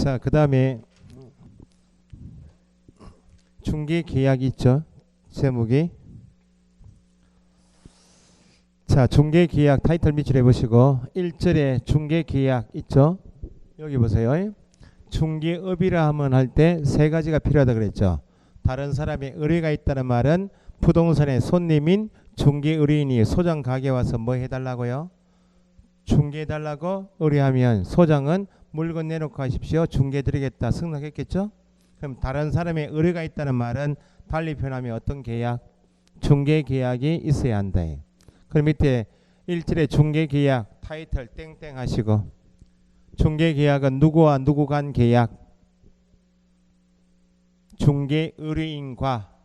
자, 그 다음에 중개계약이 있죠. 제목이. 자, 중개계약 타이틀 밑줄 해보시고 1절에 중개계약 있죠. 여기 보세요. 중개업이라 하면 할 때 세 가지가 필요하다 그랬죠. 다른 사람의 의뢰가 있다는 말은 부동산의 손님인 중개의뢰인이 소장 가게 와서 뭐 해달라고요? 중개해달라고 의뢰하면 소장은 물건 내놓고 하십시오. 중개해드리겠다 승낙했겠죠. 그럼 다른 사람의 의뢰가 있다는 말은 달리 표현하면 어떤 계약? 중개계약이 있어야 한다. 그럼 밑에 1절에 중개계약 타이틀 땡땡 하시고 중개계약은 누구와 누구 간 계약? 중개의뢰인과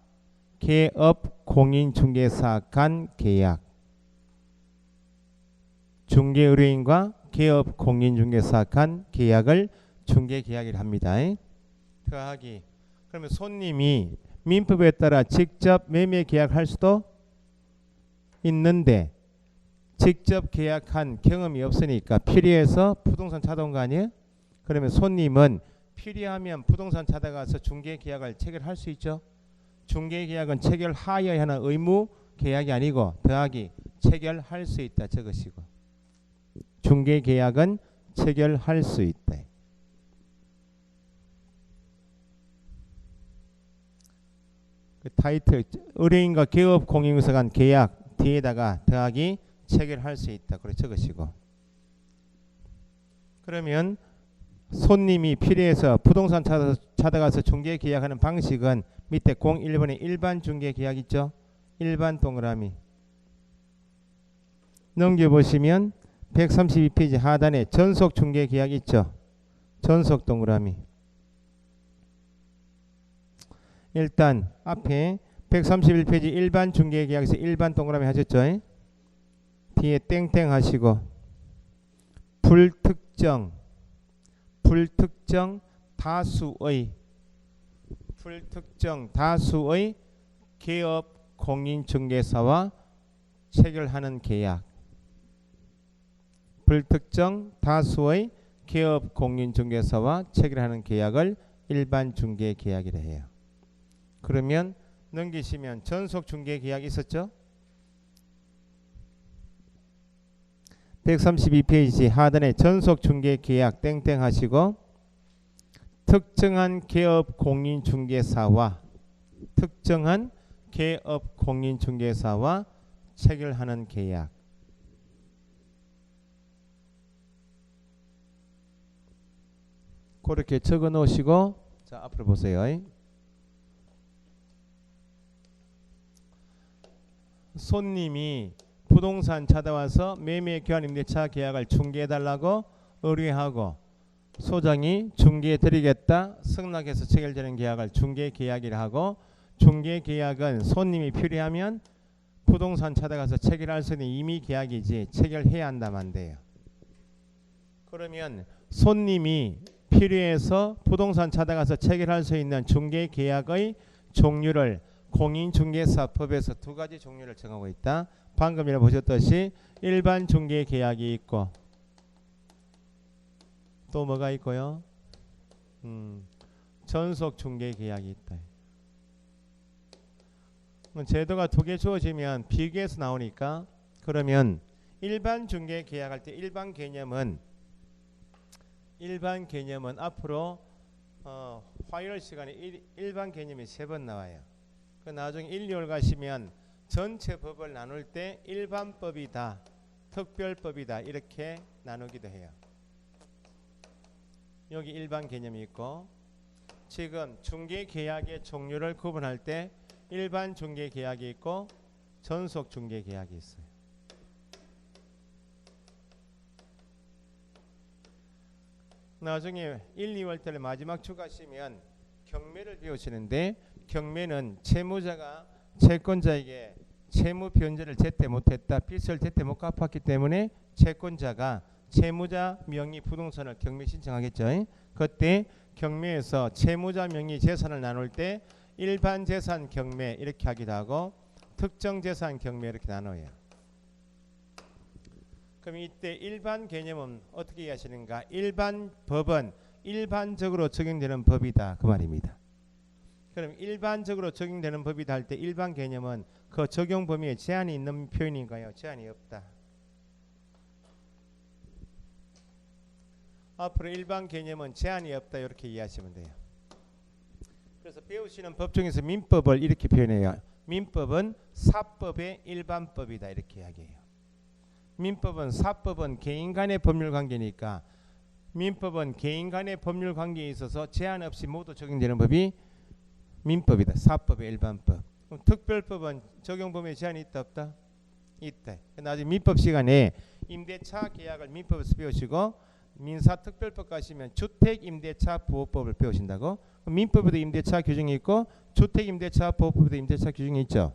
개업 공인중개사 간 계약. 중개의뢰인과 개업 공인중개사 간 계약을 중개계약이라 합니다. 더하기. 그러면 손님이 민법에 따라 직접 매매 계약할 수도 있는데 직접 계약한 경험이 없으니까 필요해서 부동산 찾아온 거 아니에요? 그러면 손님은 필요하면 부동산 찾아가서 중개계약을 체결할 수 있죠. 중개계약은 체결하여야 하는 의무 계약이 아니고 더하기 체결할 수 있다 적으시고 중개계약은 체결할 수 있다. 그 타이틀 의뢰인과 개업 공인중개사 간 계약 뒤에다가 더하기 체결할 수 있다. 그래 적으시고 그러면 손님이 필요해서 부동산 찾아가서 중개계약하는 방식은 밑에 01번에 일반 중개계약 있죠. 일반 동그라미 넘겨보시면 132페이지 하단에 전속 중개계약 있죠. 전속 동그라미 일단 앞에 131페이지 일반 중개계약에서 일반 동그라미 하셨죠. 뒤에 땡땡 하시고 불특정 다수의 개업 공인중개사와 체결하는 계약. 불특정 다수의 개업 공인중개사와 체결하는 계약을 일반 중개계약이라 해요. 그러면 넘기시면 전속 중개계약이 있었죠. 132페이지 하단에 전속 중개계약 땡땡 하시고 특정한 개업 공인중개사와 체결하는 계약. 그렇게 적어 놓으시고 자 앞으로 보세요. 손님이 부동산 찾아와서 매매 교환 임대차 계약을 중개해달라고 의뢰하고 소장이 중개해드리겠다 승낙해서 체결되는 계약을 중개계약이라 하고 중개계약은 손님이 필요하면 부동산 찾아가서 체결할 수 있는 임의 계약이지 체결해야 한다면 돼요. 그러면 손님이 필요해서 부동산 찾아가서 체결할 수 있는 중개계약의 종류를 공인중개사법에서 두 가지 종류를 정하고 있다. 방금 전에 보셨듯이 일반 중개계약이 있고 또 뭐가 있고요? 전속 중개계약이 있다. 제도가 두 개 주어지면 비교해서 나오니까 그러면 일반 중개계약할 때 일반 개념은 앞으로 화요일 시간에 일반 개념이 3번 나와요. 그 나중에 1, 2월 가시면 전체 법을 나눌 때 일반법이다, 특별법이다 이렇게 나누기도 해요. 여기 일반 개념이 있고 지금 중개계약의 종류를 구분할 때 일반 중개계약이 있고 전속 중개계약이 있어요. 나중에 1, 2월 달에 마지막 주 가시면 경매를 배우시는데 경매는 채무자가 채권자에게 채무 변제를 제때 못했다, 빚을 제때 못 갚았기 때문에 채권자가 채무자 명의 부동산을 경매 신청하겠죠. 그때 경매에서 채무자 명의 재산을 나눌 때 일반 재산 경매 이렇게 하기도 하고 특정 재산 경매 이렇게 나눠요. 그럼 이때 일반 개념은 어떻게 이해하시는가? 일반 법은 일반적으로 적용되는 법이다 그 말입니다. 그럼 일반적으로 적용되는 법이다 할 때 일반 개념은 그 적용 범위에 제한이 있는 표현인가요? 제한이 없다. 앞으로 일반 개념은 제한이 없다 이렇게 이해하시면 돼요. 그래서 배우시는 법 중에서 민법을 이렇게 표현해요. 민법은 사법의 일반법이다 이렇게 이야기해요. 민법은 사법은 개인 간의 법률 관계니까 민법은 개인 간의 법률 관계에 있어서 제한 없이 모두 적용되는 법이 민법이다. 사법의 일반법. 그럼 특별법은 적용 범위에 제한이 있다 없다? 있다. 나중에 민법 시간에 임대차 계약을 민법에서 배우시고 민사특별법 가시면 주택임대차 보호법을 배우신다고. 민법에도 임대차 규정이 있고 주택임대차 보호법에도 임대차 규정이 있죠.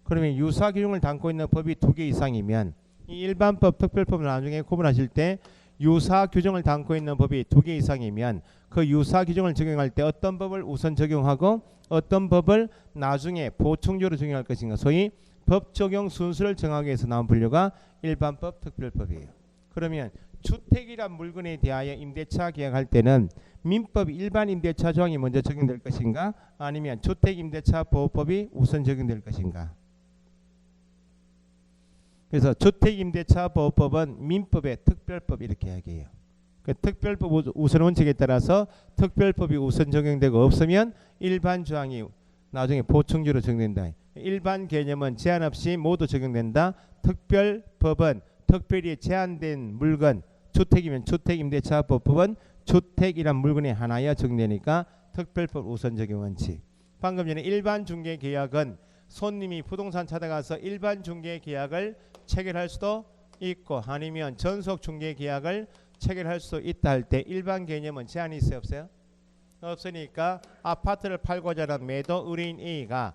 그러면 유사 규정을 담고 있는 법이 2개 이상이면 이 일반법, 특별법을 나중에 구분하실 때 유사 규정을 담고 있는 법이 2개 이상이면 그 유사 규정을 적용할 때 어떤 법을 우선 적용하고 어떤 법을 나중에 보충적으로 적용할 것인가, 소위 법 적용 순서를 정하기 위해서 나온 분류가 일반법, 특별법이에요. 그러면 주택이란 물건에 대하여 임대차 계약할 때는 민법 일반 임대차 조항이 먼저 적용될 것인가, 아니면 주택임대차 보호법이 우선 적용될 것인가. 그래서 주택임대차 보호법은 민법의 특별법 이렇게 이야기해요. 그 특별법 우선 원칙에 따라서 특별법이 우선 적용되고 없으면 일반 조항이 나중에 보충적으로 적용된다. 일반 개념은 제한 없이 모두 적용된다. 특별법은 특별히 제한된 물건, 주택이면 주택임대차보호법은 주택이란 물건에 하나여 적용되니까 특별법 우선 적용 원칙. 방금 전에 일반 중개계약은 손님이 부동산 찾아가서 일반 중개계약을 체결할 수도 있고 아니면 전속 중개계약을 체결할 수 있다 할 때 일반 개념은 제한이 있어요 없어요? 없으니까 아파트를 팔고자 하는 매도 의뢰인 A가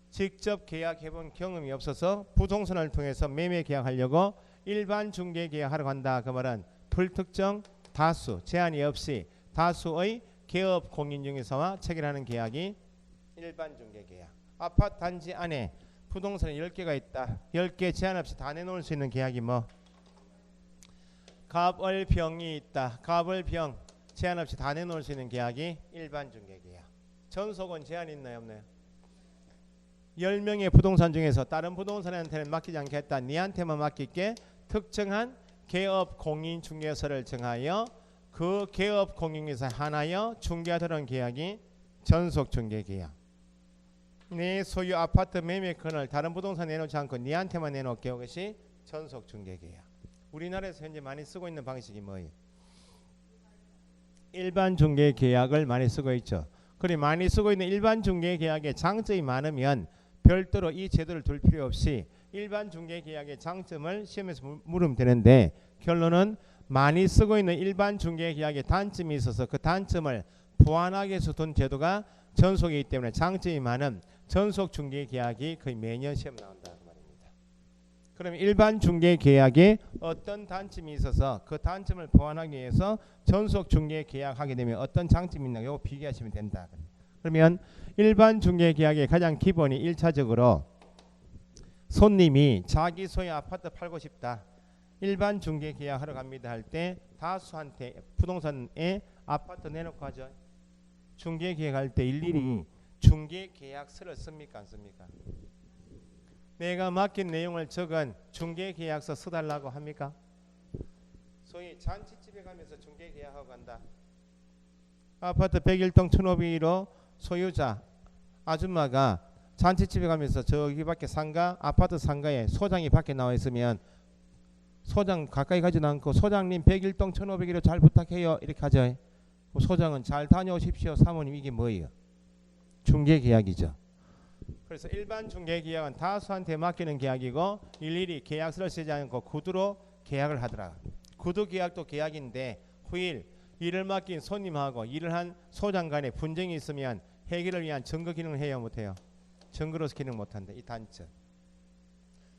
직접 계약해본 경험이 없어서 부동산을 통해서 매매 계약하려고 일반 중개 계약하러 간다. 그 말은 불특정 다수, 제한이 없이 다수의 개업 공인 중개사와 체결하는 계약이 일반 중개 계약. 아파트 단지 안에 부동산이 10개가 있다. 10개 제한 없이 다 내놓을 수 있는 계약이 뭐? 갑을병이 있다. 갑을병 제한 없이 다 내놓을 수 있는 계약이 일반 중개 계약. 전속은 제한 있나요 없나요? 10명의 부동산 중에서 다른 부동산한테는 맡기지 않겠다. 니한테만 맡길게. 특정한 개업 공인 중개사를 정하여 그 개업 공인중개사 하나여 중개하도록 계약이 전속 중개 계약. 내 소유 아파트 매매권을 다른 부동산 내놓지 않고 니한테만 내놓게. 이것이 전속 중개 계약. 우리나라에서 현재 많이 쓰고 있는 방식이 뭐예요? 일반 중개 계약을 많이 쓰고 있죠. 그리고 많이 쓰고 있는 일반 중개 계약의 장점이 많으면 별도로 이 제도를 둘 필요 없이 일반 중개 계약의 장점을 시험에서 물으면 되는데, 결론은 많이 쓰고 있는 일반 중개 계약의 단점이 있어서 그 단점을 보완하기 위해서 둔 제도가 전속이기 때문에 장점이 많은 전속 중개 계약이 거의 매년 시험 나온다 그 말입니다. 그러면 일반 중개 계약에 어떤 단점이 있어서 그 단점을 보완하기 위해서 전속 중개 계약하게 되면 어떤 장점이 있나 이거 비교하시면 된다. 그러면 일반 중개 계약의 가장 기본이 1차적으로 손님이 자기 소유 아파트 팔고 싶다. 일반 중개 계약하러 갑니다 할 때 다수한테 부동산에 아파트 내놓고 하죠. 중개 계약할 때 일일이 중개 계약서를 씁니까 안 씁니까? 내가 맡긴 내용을 적은 중개 계약서 써달라고 합니까? 소위 잔치집에 가면서 중개 계약하고 간다. 아파트 101동 1501호 소유자 아줌마가 잔치집에 가면서 저기 밖에 상가, 아파트 상가에 소장이 밖에 나와 있으면 소장 가까이 가지도 않고 소장님 101동 1501호 잘 부탁해요 이렇게 하죠. 소장은 잘 다녀오십시오 사모님. 이게 뭐예요? 중개계약이죠. 그래서 일반 중개계약은 다수한테 맡기는 계약이고 일일이 계약서를 쓰지 않고 구두로 계약을 하더라. 구두 계약도 계약인데 후일 일을 맡긴 손님하고 일을 한 소장 간에 분쟁이 있으면 해결을 위한 증거 기능을 해야 못해요. 증거로서 기능 못한다. 이 단점.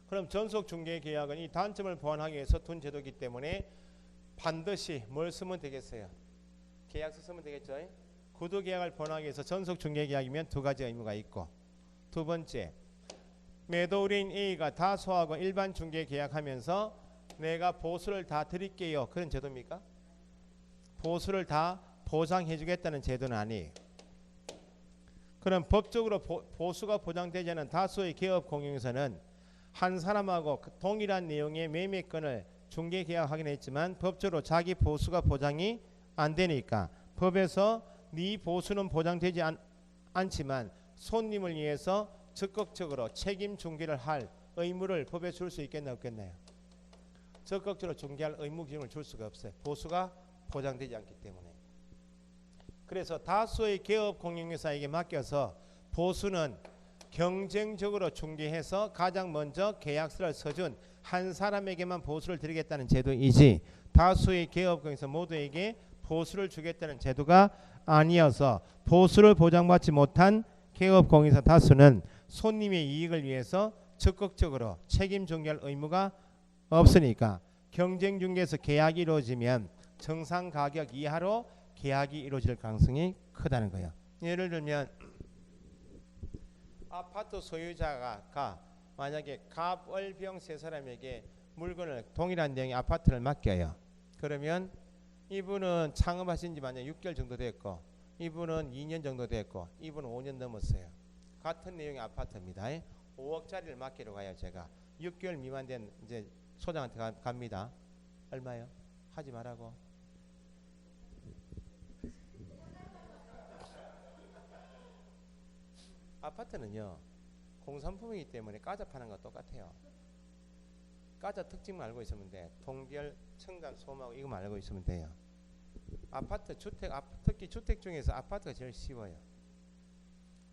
그럼 전속 중개 계약은 이 단점을 보완하기 위해서 둔 제도이기 때문에 반드시 뭘 쓰면 되겠어요? 계약서 쓰면 되겠죠. 구두 계약을 보완하기 위해서 전속 중개 계약이면 2가지 의무가 있고, 두 번째 매도 의뢰인 A가 다수하고 일반 중개 계약하면서 내가 보수를 다 드릴게요. 그런 제도입니까? 보수를 다 보장해주겠다는 제도는 아니에요. 그럼 법적으로 보수가 보장되지 않은 다수의 개업 공용에서는 한 사람하고 동일한 내용의 매매권을 중개계약 하긴 했지만 법적으로 자기 보수가 보장이 안 되니까 법에서 네 보수는 보장되지 않지만 손님을 위해서 적극적으로 책임 중개를 할 의무를 법에 줄 수 있겠나 없겠나요? 적극적으로 중개할 의무 기준을 줄 수가 없어요. 보수가 보장되지 않기 때문에. 그래서 다수의 개업 공용회사에게 맡겨서 보수는 경쟁적으로 중개해서 가장 먼저 계약서를 써준 한 사람에게만 보수를 드리겠다는 제도이지 다수의 개업 공용회사 모두에게 보수를 주겠다는 제도가 아니어서 보수를 보장받지 못한 개업 공용회사 다수는 손님의 이익을 위해서 적극적으로 책임 중개할 의무가 없으니까 경쟁 중개에서 계약이 이루어지면 정상 가격 이하로 계약이 이루어질 가능성이 크다는 거예요. 예를 들면 아파트 소유자가 만약에 갑을병 세 사람에게 물건을 동일한 내용의 아파트를 맡겨요. 그러면 이분은 창업하신 지 만약 6개월 정도 됐고 이분은 2년 정도 됐고 이분은 5년 넘었어요. 같은 내용의 아파트입니다. 5억짜리를 맡기러 가요. 제가 6개월 미만 된 이제 소장한테 갑니다. 얼마요? 하지 말라고. 아파트는요 공산품이기 때문에 까자 파는 거 똑같아요. 까자 특징만 알고 있으면 돼. 동별, 청간, 소음하고 이거만 알고 있으면 돼요. 아파트 주택, 특히 주택 중에서 아파트가 제일 쉬워요.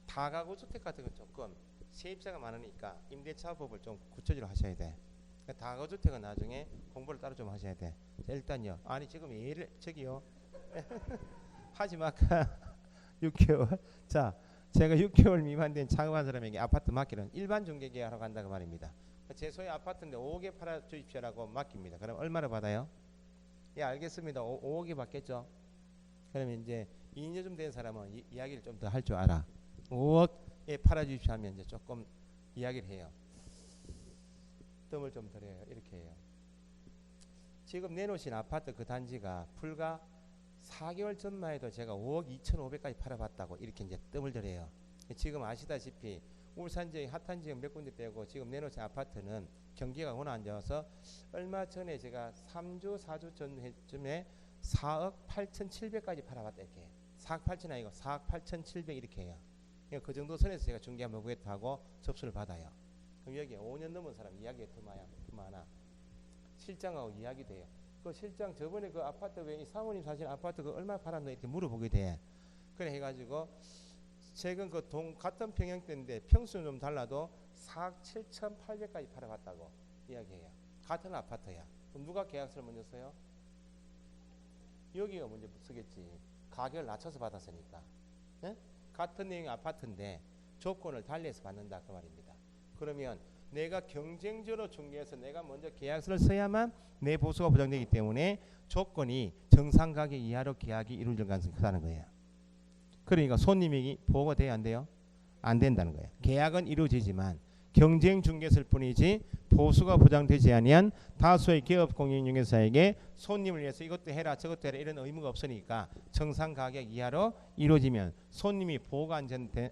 다가구 주택 같은 건 조금 세입자가 많으니까 임대차법을 좀 구체적으로 하셔야 돼. 다가구 주택은 나중에 공부를 따로 좀 하셔야 돼. 자, 일단요. 아니 지금 예를 저기요 하지 마까 6개월. 자, 제가 6개월 미만 된 창업한 사람에게 아파트 맡기는 일반 중개 계약하러 간다고 말입니다. 제 소유 아파트인데 5억에 팔아 주십시오라고 맡깁니다. 그럼 얼마를 받아요? 예, 알겠습니다. 5억에 받겠죠. 그러면 이제 2년 된 사람은 이야기를 좀 더 할 줄 알아. 5억에 팔아 주십시오 하면 이제 조금 이야기를 해요. 뜸을 좀 들여요. 이렇게 해요. 지금 내놓으신 아파트 그 단지가 불과 4개월 전만 해도 제가 5억 2,500까지 팔아봤다고 이렇게 이제 뜸을 들여요. 지금 아시다시피 울산 지역 핫한 지역 몇 군데 빼고 지금 내놓으신 아파트는 경기가 워낙 안 좋아서 얼마 전에 제가 3주 4주 전쯤에 4억 8,700까지 팔아봤다 이렇게. 4억 8천 아니고 4억 8,700 이렇게 해요. 그 정도 선에서 제가 중개 한번 구했다고 접수를 받아요. 그럼 여기 5년 넘은 사람 이야기가 더 많아. 실장하고 이야기 돼요. 그 실장 저번에 그 아파트 왜 이 사모님 사실 아파트 그 얼마 팔았나 이렇게 물어보게 돼. 그래 해가지고 최근 그 같은 평형대인데 평수는 좀 달라도 4억 7,800까지 팔아봤다고 이야기해요. 같은 아파트야. 그럼 누가 계약서를 먼저 써요? 여기가 먼저 쓰겠지. 가격을 낮춰서 받았으니까. 네? 같은 내용의 아파트인데 조건을 달리해서 받는다 그 말입니다. 그러면 내가 경쟁적으로 중개해서 내가 먼저 계약서를 써야만 내 보수가 보장되기 때문에 조건이 정상 가격 이하로 계약이 이루어질 가능성이 크다는 거예요. 그러니까 손님이 보호가 돼야 안 돼요? 안 된다는 거예요. 계약은 이루어지지만 경쟁 중개였을 뿐이지 보수가 보장되지 아니한 다수의 기업 공인중개사에게 손님을 위해서 이것도 해라 저것도 해라 이런 의무가 없으니까 정상 가격 이하로 이루어지면 손님이 보호가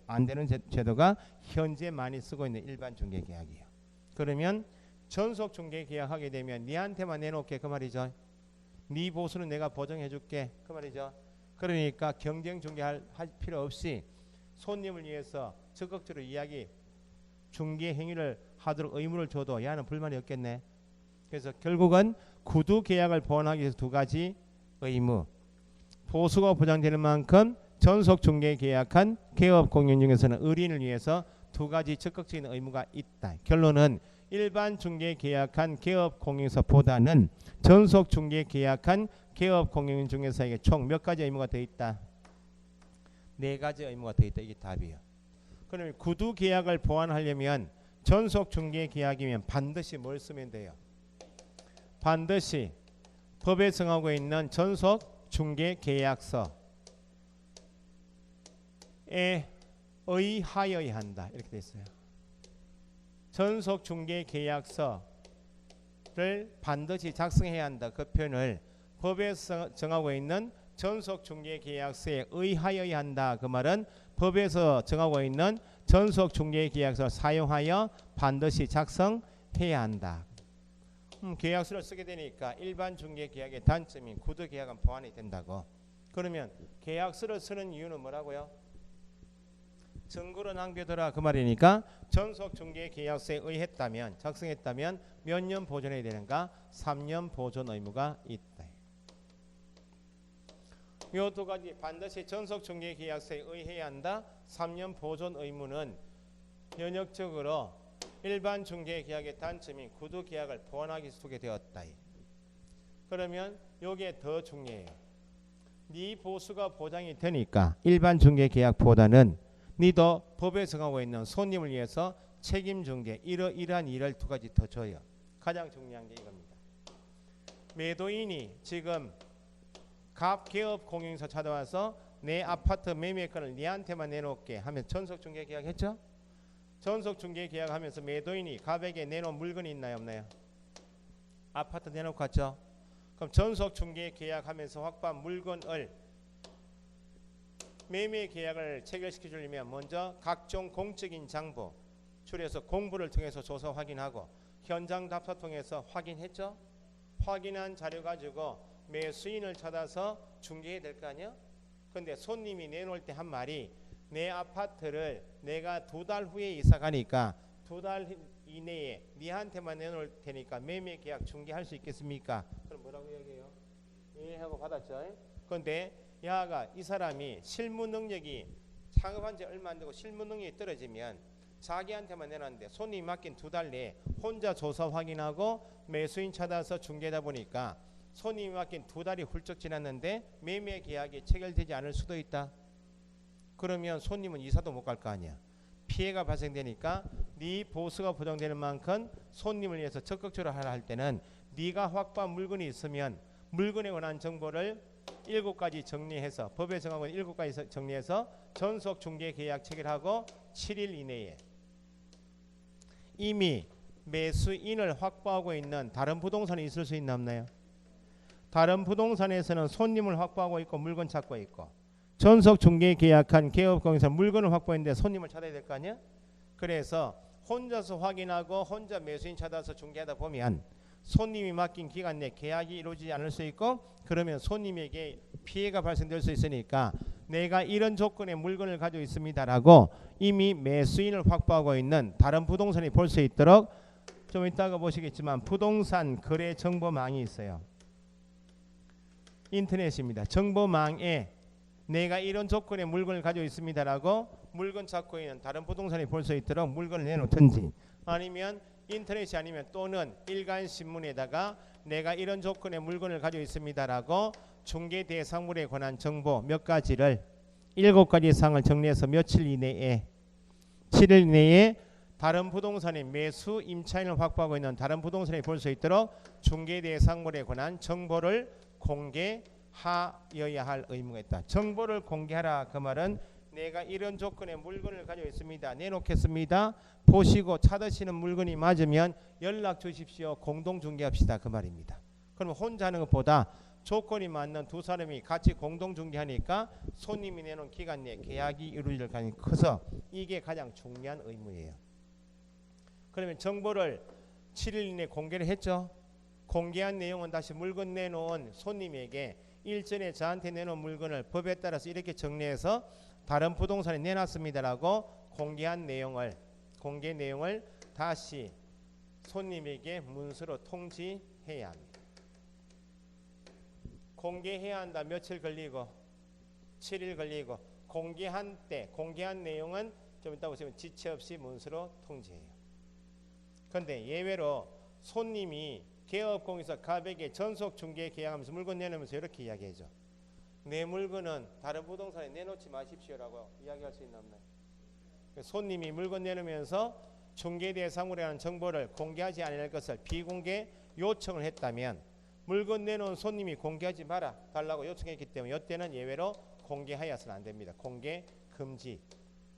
안 되는 제도가 현재 많이 쓰고 있는 일반 중개 계약이에요. 그러면 전속 중개 계약하게 되면 니한테만 내놓게 그 말이죠. 네 보수는 내가 보장해 줄게 그 말이죠. 그러니까 경쟁 중개할 필요 없이 손님을 위해서 적극적으로 이야기 중개 행위를 하도록 의무를 줘도 야는 불만이 없겠네. 그래서 결국은 구두 계약을 보완하기 위해서 두 가지 의무. 보수가 보장되는 만큼 전속 중개 계약한 개업 공인 중에서는 의뢰인을 위해서 두 가지 적극적인 의무가 있다. 결론은 일반 중개 계약한 개업 공인사보다는 전속 중개 계약한 개업 공인 중개사에게 총 몇 가지 의무가 더 있다? 4가지 의무가 더 있다. 이게 답이에요. 그러면 구두 계약을 보완하려면 전속 중개 계약이면 반드시 뭘 쓰면 돼요? 반드시 법에 정하고 있는 전속 중개 계약서에 의하여야 한다. 이렇게 돼 있어요. 전속 중개 계약서를 반드시 작성해야 한다. 그 표현을 법에서 정하고 있는 전속중개계약서에 의하여야 한다. 그 말은 법에서 정하고 있는 전속중개계약서를 사용하여 반드시 작성해야 한다. 계약서를 쓰게 되니까 일반 중개계약의 단점인 구두계약은 보완이 된다고. 그러면 계약서를 쓰는 이유는 뭐라고요? 증거로 남겨둬라 그 말이니까 전속중개계약서에 의했다면 작성했다면 몇 년 보존해야 되는가? 3년 보존 의무가 있다. 요 두 가지 반드시 전속중개계약서에 의해야 한다. 3년 보존 의무는 연역적으로 일반 중개계약의 단점인 구두계약을 보완하기 속에 되었다. 그러면 요게 더 중요해요. 네 보수가 보장이 되니까 일반 중개계약보다는 니도 법에 정하고 있는 손님을 위해서 책임중개 이러한 일을 두 가지 더 줘요. 가장 중요한 게 이겁니다. 매도인이 지금 갑개업 공인서 찾아와서 내 아파트 매매권을 니한테만 내놓게 하면 전속중개계약 했죠? 전속중개계약 하면서 매도인이 갑에게 내놓은 물건이 있나요 없나요? 아파트 내놓고 갔죠? 그럼 전속중개계약 하면서 확보한 물건을 매매계약을 체결시켜 주려면 먼저 각종 공적인 장부 줄여서 공부를 통해서 조사 확인하고 현장 답사 통해서 확인했죠? 확인한 자료 가지고 매수인을 찾아서 중개해야 될 거 아니야? 근데 손님이 내놓을 때 한 말이 내 아파트를 내가 2달 후에 이사 가니까 2달 이내에 니한테만 내놓을 테니까 매매계약 중개할 수 있겠습니까? 그럼 뭐라고 얘기해요? 예 하고 받았죠. 그런데 야가 이 사람이 실무 능력이 창업한 지 얼마 안 되고 실무 능력이 떨어지면 자기한테만 내놨는데 손님이 맡긴 2달 내에 혼자 조사 확인하고 매수인 찾아서 중개하다 보니까 손님이 맡긴 2달이 훌쩍 지났는데 매매 계약이 체결되지 않을 수도 있다. 그러면 손님은 이사도 못 갈 거 아니야. 피해가 발생되니까 네 보수가 보장되는 만큼 손님을 위해서 적극적으로 하라 할 때는 네가 확보한 물건이 있으면 물건에 관한 정보를 7가지 정리해서 법에 정하고 있는 7가지 정리해서 전속중개계약 체결하고 7일 이내에 이미 매수인을 확보하고 있는 다른 부동산이 있을 수 있나 없나요? 다른 부동산에서는 손님을 확보하고 있고 물건 찾고 있고 전속중개계약한 개업공사 물건을 확보했는데 손님을 찾아야 될 거 아니야? 그래서 혼자서 확인하고 혼자 매수인 찾아서 중개하다 보면 손님이 맡긴 기간 내 계약이 이루어지지 않을 수 있고 그러면 손님에게 피해가 발생될 수 있으니까 내가 이런 조건의 물건을 가지고 있습니다라고 이미 매수인을 확보하고 있는 다른 부동산이 볼 수 있도록 좀 이따가 보시겠지만 부동산 거래 정보망이 있어요. 인터넷입니다. 정보망에 내가 이런 조건의 물건을 가지고 있습니다라고 물건 찾고 있는 다른 부동산이 볼 수 있도록 물건을 내놓든지 아니면 인터넷이 아니면 또는 일간신문에다가 내가 이런 조건의 물건을 가지고 있습니다라고 중개 대상물에 관한 정보 몇 가지를 7가지 사항을 정리해서 며칠 이내에 7일 이내에 다른 부동산의 매수 임차인을 확보하고 있는 다른 부동산이 볼 수 있도록 중개 대상물에 관한 정보를 공개하여야 할 의무가 있다. 정보를 공개하라 그 말은 내가 이런 조건의 물건을 가지고 있습니다. 내놓겠습니다. 보시고 찾으시는 물건이 맞으면 연락 주십시오. 공동 중개합시다 그 말입니다. 그러면 혼자 하는 것보다 조건이 맞는 두 사람이 같이 공동 중개하니까 손님이 내놓은 기간 내에 계약이 이루어질 가능성이 커서 이게 가장 중요한 의무예요. 그러면 정보를 7일 이내에 공개를 했죠. 공개한 내용은 다시 물건 내놓은 손님에게 일전에 저한테 내놓은 물건을 법에 따라서 이렇게 정리해서 다른 부동산에 내놨습니다라고 공개한 내용을 공개 내용을 다시 손님에게 문서로 통지해야 합니다. 공개해야 한다. 며칠 걸리고 7일 걸리고 공개한 때 공개한 내용은 좀 이따 보시면 지체 없이 문서로 통지해요. 그런데 예외로 손님이 개업공사 갑에게 전속 중개 계약하면서 물건 내놓으면서 이렇게 이야기하죠. 내 물건은 다른 부동산에 내놓지 마십시오라고 이야기할 수 있나 없나요? 손님이 물건 내놓으면서 중개 대상물에 관한 정보를 공개하지 않을 것을 비공개 요청을 했다면 물건 내놓은 손님이 공개하지 마라 달라고 요청했기 때문에 이때는 예외로 공개하여서는 안 됩니다. 공개 금지.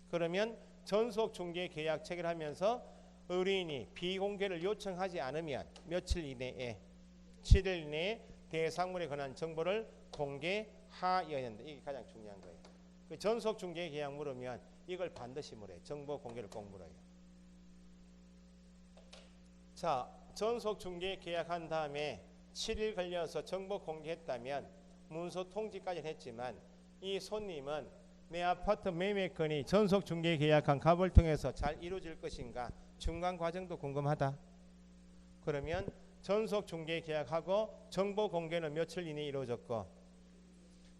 그러면 전속 중개 계약 체결하면서 의뢰인이 비공개를 요청하지 않으면 며칠 이내에 7일 이내에 대상물에 관한 정보를 공개하여야 하여야 한다. 이게 가장 중요한 거예요. 그 전속 중개 계약 물으면 이걸 반드시 물어요. 정보 공개를 꼭 물어요. 자, 전속 중개 계약한 다음에 7일 걸려서 정보 공개했다면 문서 통지까지는 했지만 이 손님은 내 아파트 매매건이 전속 중개 계약한 갑을 통해서 잘 이루어질 것인가 중간 과정도 궁금하다. 그러면 전속 중개 계약하고 정보 공개는 며칠 이내에 이루어졌고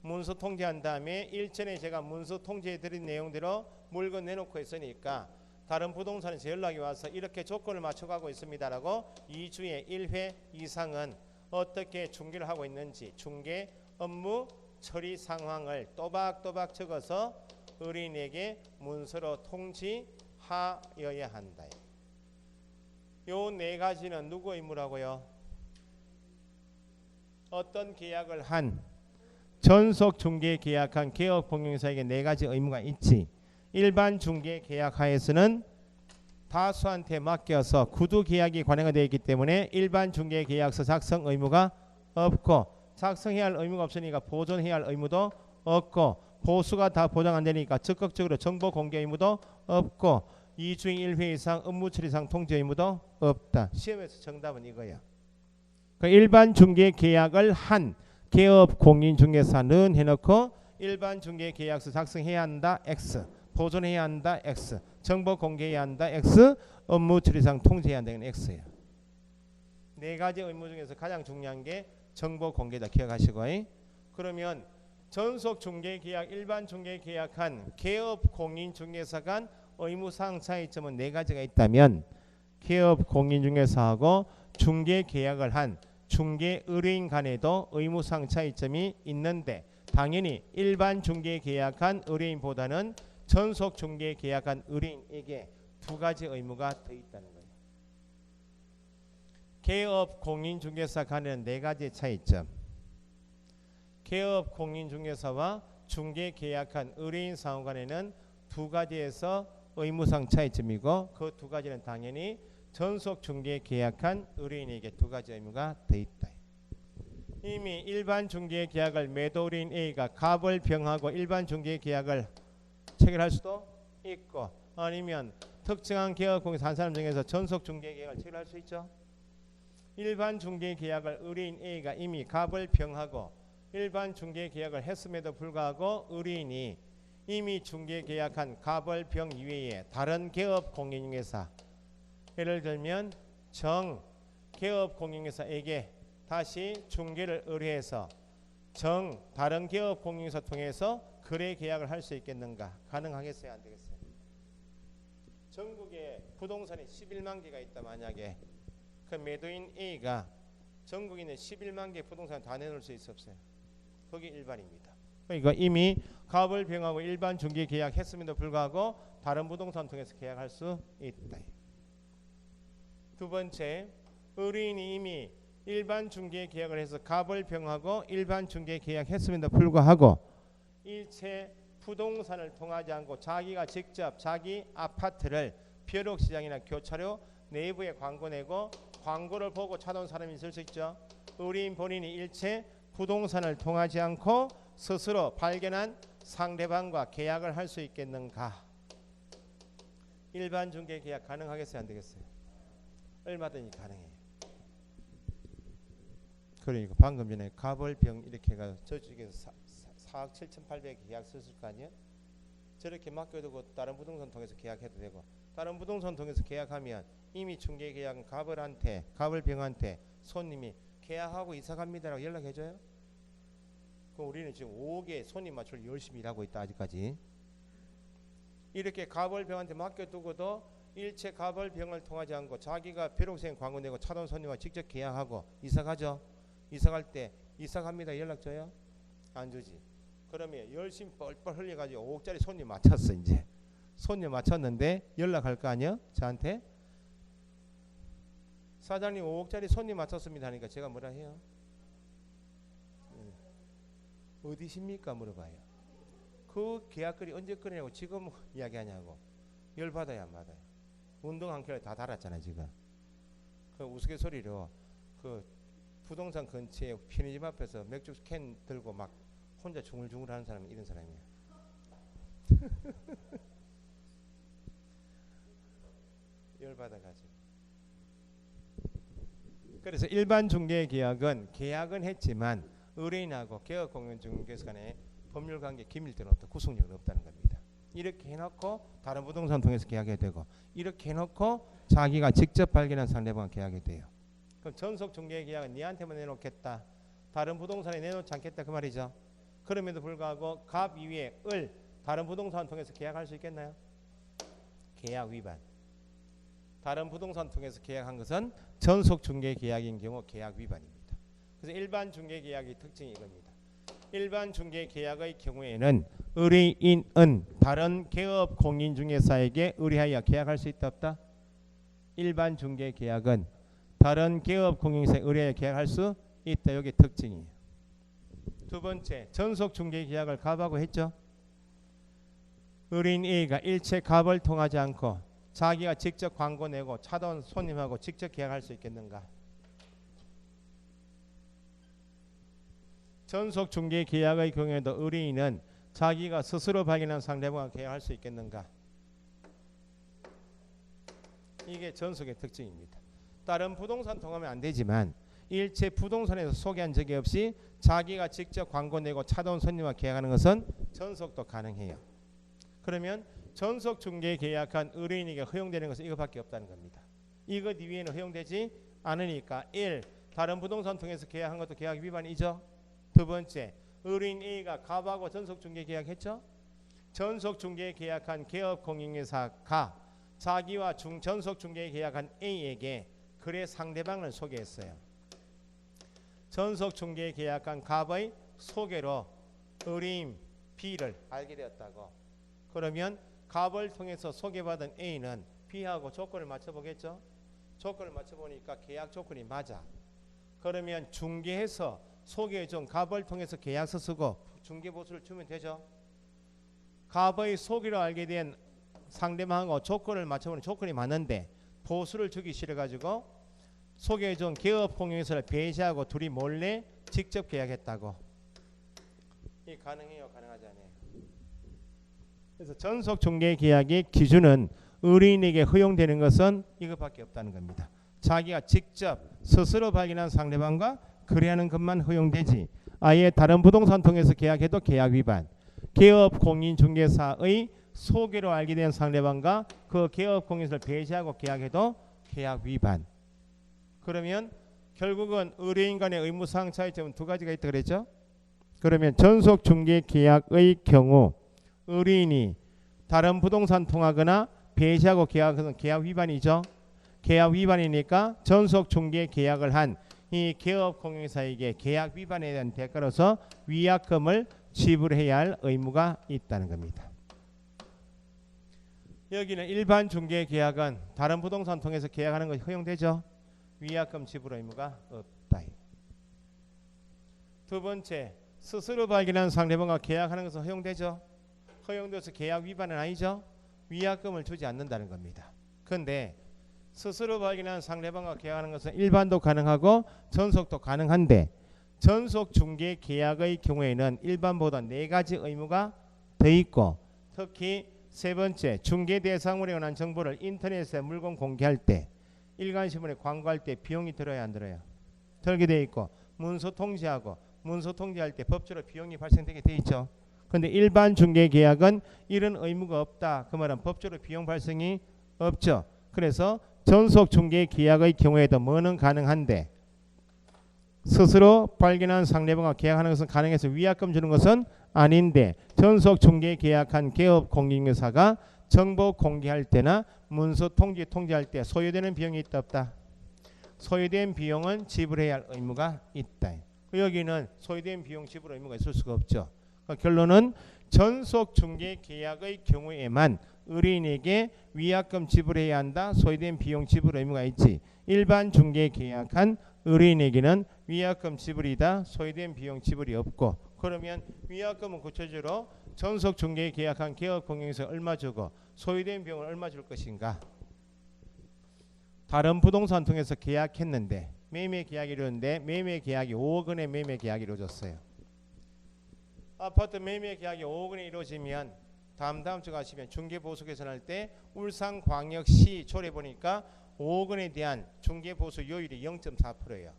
문서 통지한 다음에 일전에 제가 문서 통지해 드린 내용대로 물건 내놓고 있으니까 다른 부동산에서 연락이 와서 이렇게 조건을 맞춰가고 있습니다라고 2주에 1회 이상은 어떻게 중개를 하고 있는지 중개 업무 처리 상황을 또박또박 적어서 의뢰인에게 문서로 통지하여야 한다. 요 네 가지는 누구 의무라고요? 어떤 계약을 한 전속 중개 계약한 개업 공인중개사에게 네 가지 의무가 있지. 일반 중개 계약 하에서는 다수한테 맡겨서 구두 계약이 관행화 되어 있기 때문에 일반 중개 계약서 작성 의무가 없고 작성해야 할 의무가 없으니까 보존해야 할 의무도 없고 보수가 다 보장 안 되니까 적극적으로 정보 공개 의무도 없고 2주에 1회 이상 업무 처리상 통지 의무도 없다. 시험에서 정답은 이거야. 그 일반 중개 계약을 한 개업 공인중개사는 해놓고 일반 중개 계약서 작성해야 한다 X, 보존해야 한다 X, 정보 공개해야 한다 X, 업무 처리상 통지해야 한다는 X예요. 네 가지 의무 중에서 가장 중요한 게 정보 공개다. 기억하시고. 그러면 전속 중개 계약, 일반 중개 계약한 개업 공인중개사 간 의무사항 차이점은 네 가지가 있다면 개업 공인중개사하고 중개 계약을 한 중개 의뢰인 간에도 의무사항 차이점이 있는데 당연히 일반 중개 계약한 의뢰인보다는 전속 중개 계약한 의뢰인에게 두 가지 의무가 더 있다는 거예요. 개업 공인중개사 간에는 네 가지 차이점. 개업 공인중개사와 중개 계약한 의뢰인 상호 간에는 두 가지에서 의무상 차이점이고 그 두 가지는 당연히 전속 중개 계약한 의뢰인에게 두 가지 의무가 더 있다. 이미 일반 중개 계약을 매도 의뢰인 A가 갑을 병하고 일반 중개 계약을 체결할 수도 있고 아니면 특정한 개업 공인중개사 한 사람 중에서 전속 중개 계약을 체결할 수 있죠. 일반 중개 계약을 의뢰인 A가 이미 갑을 병하고 일반 중개 계약을 했음에도 불구하고 의뢰인이 이미 중개 계약한 갑을 병 이외에 다른 개업 공인중개사 예를 들면 정 개업 공인중개사에게 다시 중개를 의뢰해서 정 다른 개업 공인중개사 통해서 거래 계약을 할 수 있겠는가? 가능하겠어요? 안 되겠어요? 전국에 부동산이 11만 개가 있다. 만약에 그 매도인 A가 전국에 있는 11만 개 부동산 다 내놓을 수 있어 없어요? 거기 일반입니다. 그러니까 이미 갑을 병하고 일반 중개 계약했음에도 불구하고 다른 부동산 통해서 계약할 수 있다. 두 번째, 의뢰인이 이미 일반 중개 계약을 해서 갑을 병하고 일반 중개 계약했음에도 불구하고 일체 부동산을 통하지 않고 자기가 직접 자기 아파트를 벼룩시장이나 교차로 내부에 광고 내고 광고를 보고 찾아온 사람이 있을 수 있죠. 의뢰인 본인이 일체 부동산을 통하지 않고 스스로 발견한 상대방과 계약을 할 수 있겠는가? 일반 중개 계약 가능하겠어요? 안 되겠어요? 얼마든지 가능해요. 그러니까 방금 전에 갑을 병 이렇게 해가 저쪽에서 4억 7,800 계약 썼을 거 아니에요? 저렇게 맡겨두고 다른 부동산 통해서 계약해도 되고 다른 부동산 통해서 계약하면 이미 중개 계약은 갑을 병한테 손님이 계약하고 이사갑니다라고 연락해줘요. 그럼 우리는 지금 5억에 손님 맞출 열심히 일하고 있다. 아직까지 이렇게 갑을 병한테 맡겨두고도 일체 갑을 병을 통하지 않고 자기가 벼룩시장 광고 내고 찾아온 손님과 직접 계약하고 이사가죠. 이사갈 때 이사갑니다 연락줘요? 안 주지. 그러면 열심히 뻘뻘 흘려가지고 5억짜리 손님 맞췄어. 이제 손님 맞췄는데 연락할 거 아니야? 저한테 사장님 5억짜리 손님 맞췄습니다 하니까 제가 뭐라 해요? 어디십니까? 물어봐요. 그 계약글이 언제 끊으냐고 지금 이야기하냐고. 열받아요 안 받아요? 운동 한 켤레 다 달았잖아 지금. 그 우스갯소리로 그 부동산 근처에 편의점 앞에서 맥주 캔 들고 막 혼자 중얼중얼 하는 사람은 이런 사람이야. 열받아가지고. 그래서 일반 중개계약은 계약은 했지만 의뢰인하고 개업공인중개사 간에 법률관계 기밀들은 없다. 구속력은 없다는 겁니다. 이렇게 해놓고 다른 부동산 통해서 계약해야 되고 이렇게 해놓고 자기가 직접 발견한 상대방과 계약해야 돼요. 그럼 전속 중개계약은 니한테만 내놓겠다. 다른 부동산에 내놓지 않겠다 그 말이죠. 그럼에도 불구하고 갑 이외에 을 다른 부동산 통해서 계약할 수 있겠나요? 계약 위반. 다른 부동산 통해서 계약한 것은 전속 중개계약인 경우 계약 위반입니다. 그래서 일반 중개계약의 특징이 이겁니다. 일반 중개계약의 경우에는 의뢰인은 다른 개업 공인중개사에게 의뢰하여 계약할 수 있다 없다? 일반 중개계약은 다른 개업 공인중개사에 의뢰하여 계약할 수 있다. 이게 특징이에요. 두 번째, 전속 중개계약을 갑하고 했죠. 의뢰인 A가 일체 갑을 통하지 않고 자기가 직접 광고 내고 찾아온 손님하고 직접 계약할 수 있겠는가? 전속 중개 계약의 경우에도 의뢰인은 자기가 스스로 발견한 상대방과 계약할 수 있겠는가? 이게 전속의 특징입니다. 다른 부동산 통하면 안 되지만 일체 부동산에서 소개한 적이 없이 자기가 직접 광고 내고 찾아온 손님과 계약하는 것은 전속도 가능해요. 그러면 전속 중개 계약한 의뢰인에게 허용되는 것은 이것밖에 없다는 겁니다. 이것 이외에는 허용되지 않으니까 1. 다른 부동산 통해서 계약한 것도 계약 위반이죠. 두 번째, 의뢰인 A가 갑하고 전속 중개 계약했죠. 전속 중개 계약한 개업 공인중개사가 자기와 전속 중개 계약한 A에게 거래 상대방을 소개했어요. 전속 중개 계약한 갑의 소개로 의뢰인 B를 알게 되었다고. 그러면 갑을 통해서 소개받은 A는 B하고 조건을 맞춰보겠죠. 조건을 맞춰보니까 계약 조건이 맞아. 그러면 중개해서 소개해준 갑을 통해서 계약서 쓰고 중개보수를 주면 되죠. 갑의 소개로 알게 된 상대방하고 조건을 맞춰보니 조건이 맞는데 보수를 주기 싫어가지고 소개해준 개업공인중개사를 배제하고 둘이 몰래 직접 계약했다고. 이게 가능해요? 가능하지 않아요? 그래서 전속 중개 계약의 기준은 의뢰인에게 허용되는 것은 이것밖에 없다는 겁니다. 자기가 직접 스스로 발견한 상대방과 거래하는 것만 허용되지 아예 다른 부동산 통해서 계약해도 계약 위반. 개업 공인중개사의 소개로 알게 된 상대방과 그 개업 공인사를 배제하고 계약해도 계약 위반. 그러면 결국은 의뢰인 간의 의무사항 차이점은 두 가지가 있다 그랬죠. 그러면 전속 중개 계약의 경우 의뢰인이 다른 부동산 통하거나 배제하고 계약하는 것은 계약 위반이죠. 계약 위반이니까 전속 중개 계약을 한 이 개업 공인사에게 계약 위반에 대한 대가로서 위약금을 지불해야 할 의무가 있다는 겁니다. 여기는 일반 중개 계약은 다른 부동산 통해서 계약하는 것이 허용되죠. 위약금 지불 의무가 없다. 두 번째, 스스로 발견한 상대방과 계약하는 것은 허용되죠. 허용돼서 계약 위반은 아니죠. 위약금을 주지 않는다는 겁니다. 그런데 스스로 발견한 상대방과 계약하는 것은 일반도 가능하고 전속도 가능한데 전속 중개 계약의 경우에는 일반보다 4가지 의무가 더 있고 특히 세 번째, 중개 대상물에 관한 정보를 인터넷에 물건 공개할 때 일간신문에 광고할 때 비용이 들어야 안 들어요? 들게 돼 있고 문서 통지하고 문서 통지할 때 법적으로 비용이 발생되게 돼 있죠. 그런데 일반 중개 계약은 이런 의무가 없다. 그 말은 법적으로 비용 발생이 없죠. 그래서 전속 중개 계약의 경우에도 뭐는 가능한데 스스로 발견한 상대방과 계약하는 것은 가능해서 위약금 주는 것은 아닌데 전속 중개 계약한 개업 공인중개사가 정보 공개할 때나 문서 통지할 때 소요되는 비용이 있다 없다? 소요된 비용은 지불해야 할 의무가 있다. 여기는 소요된 비용 지불 의무가 있을 수가 없죠. 그러니까 결론은 전속 중개 계약의 경우에만 의뢰인에게 위약금 지불해야 한다. 소요된 비용 지불 의무가 있지. 일반 중개 계약한 의뢰인에게는 위약금 지불이다. 소요된 비용 지불이 없고 그러면 위약금은 구체적으로 전속 중개 계약한 개업 공인중개사에 얼마 주고 소요된 비용을 얼마 줄 것인가. 다른 부동산 통해서 계약했는데 매매 계약이 이루어졌는데 매매 계약이 5억 원의 매매 계약이 이루어졌어요. 아파트 매매 계약이 5억 원에 이루어지면 다음 주 가시면 중개보수 계산할 때 울산광역시 조례 보니까 5억 원에 대한 중개보수 요율이 0.4%예요.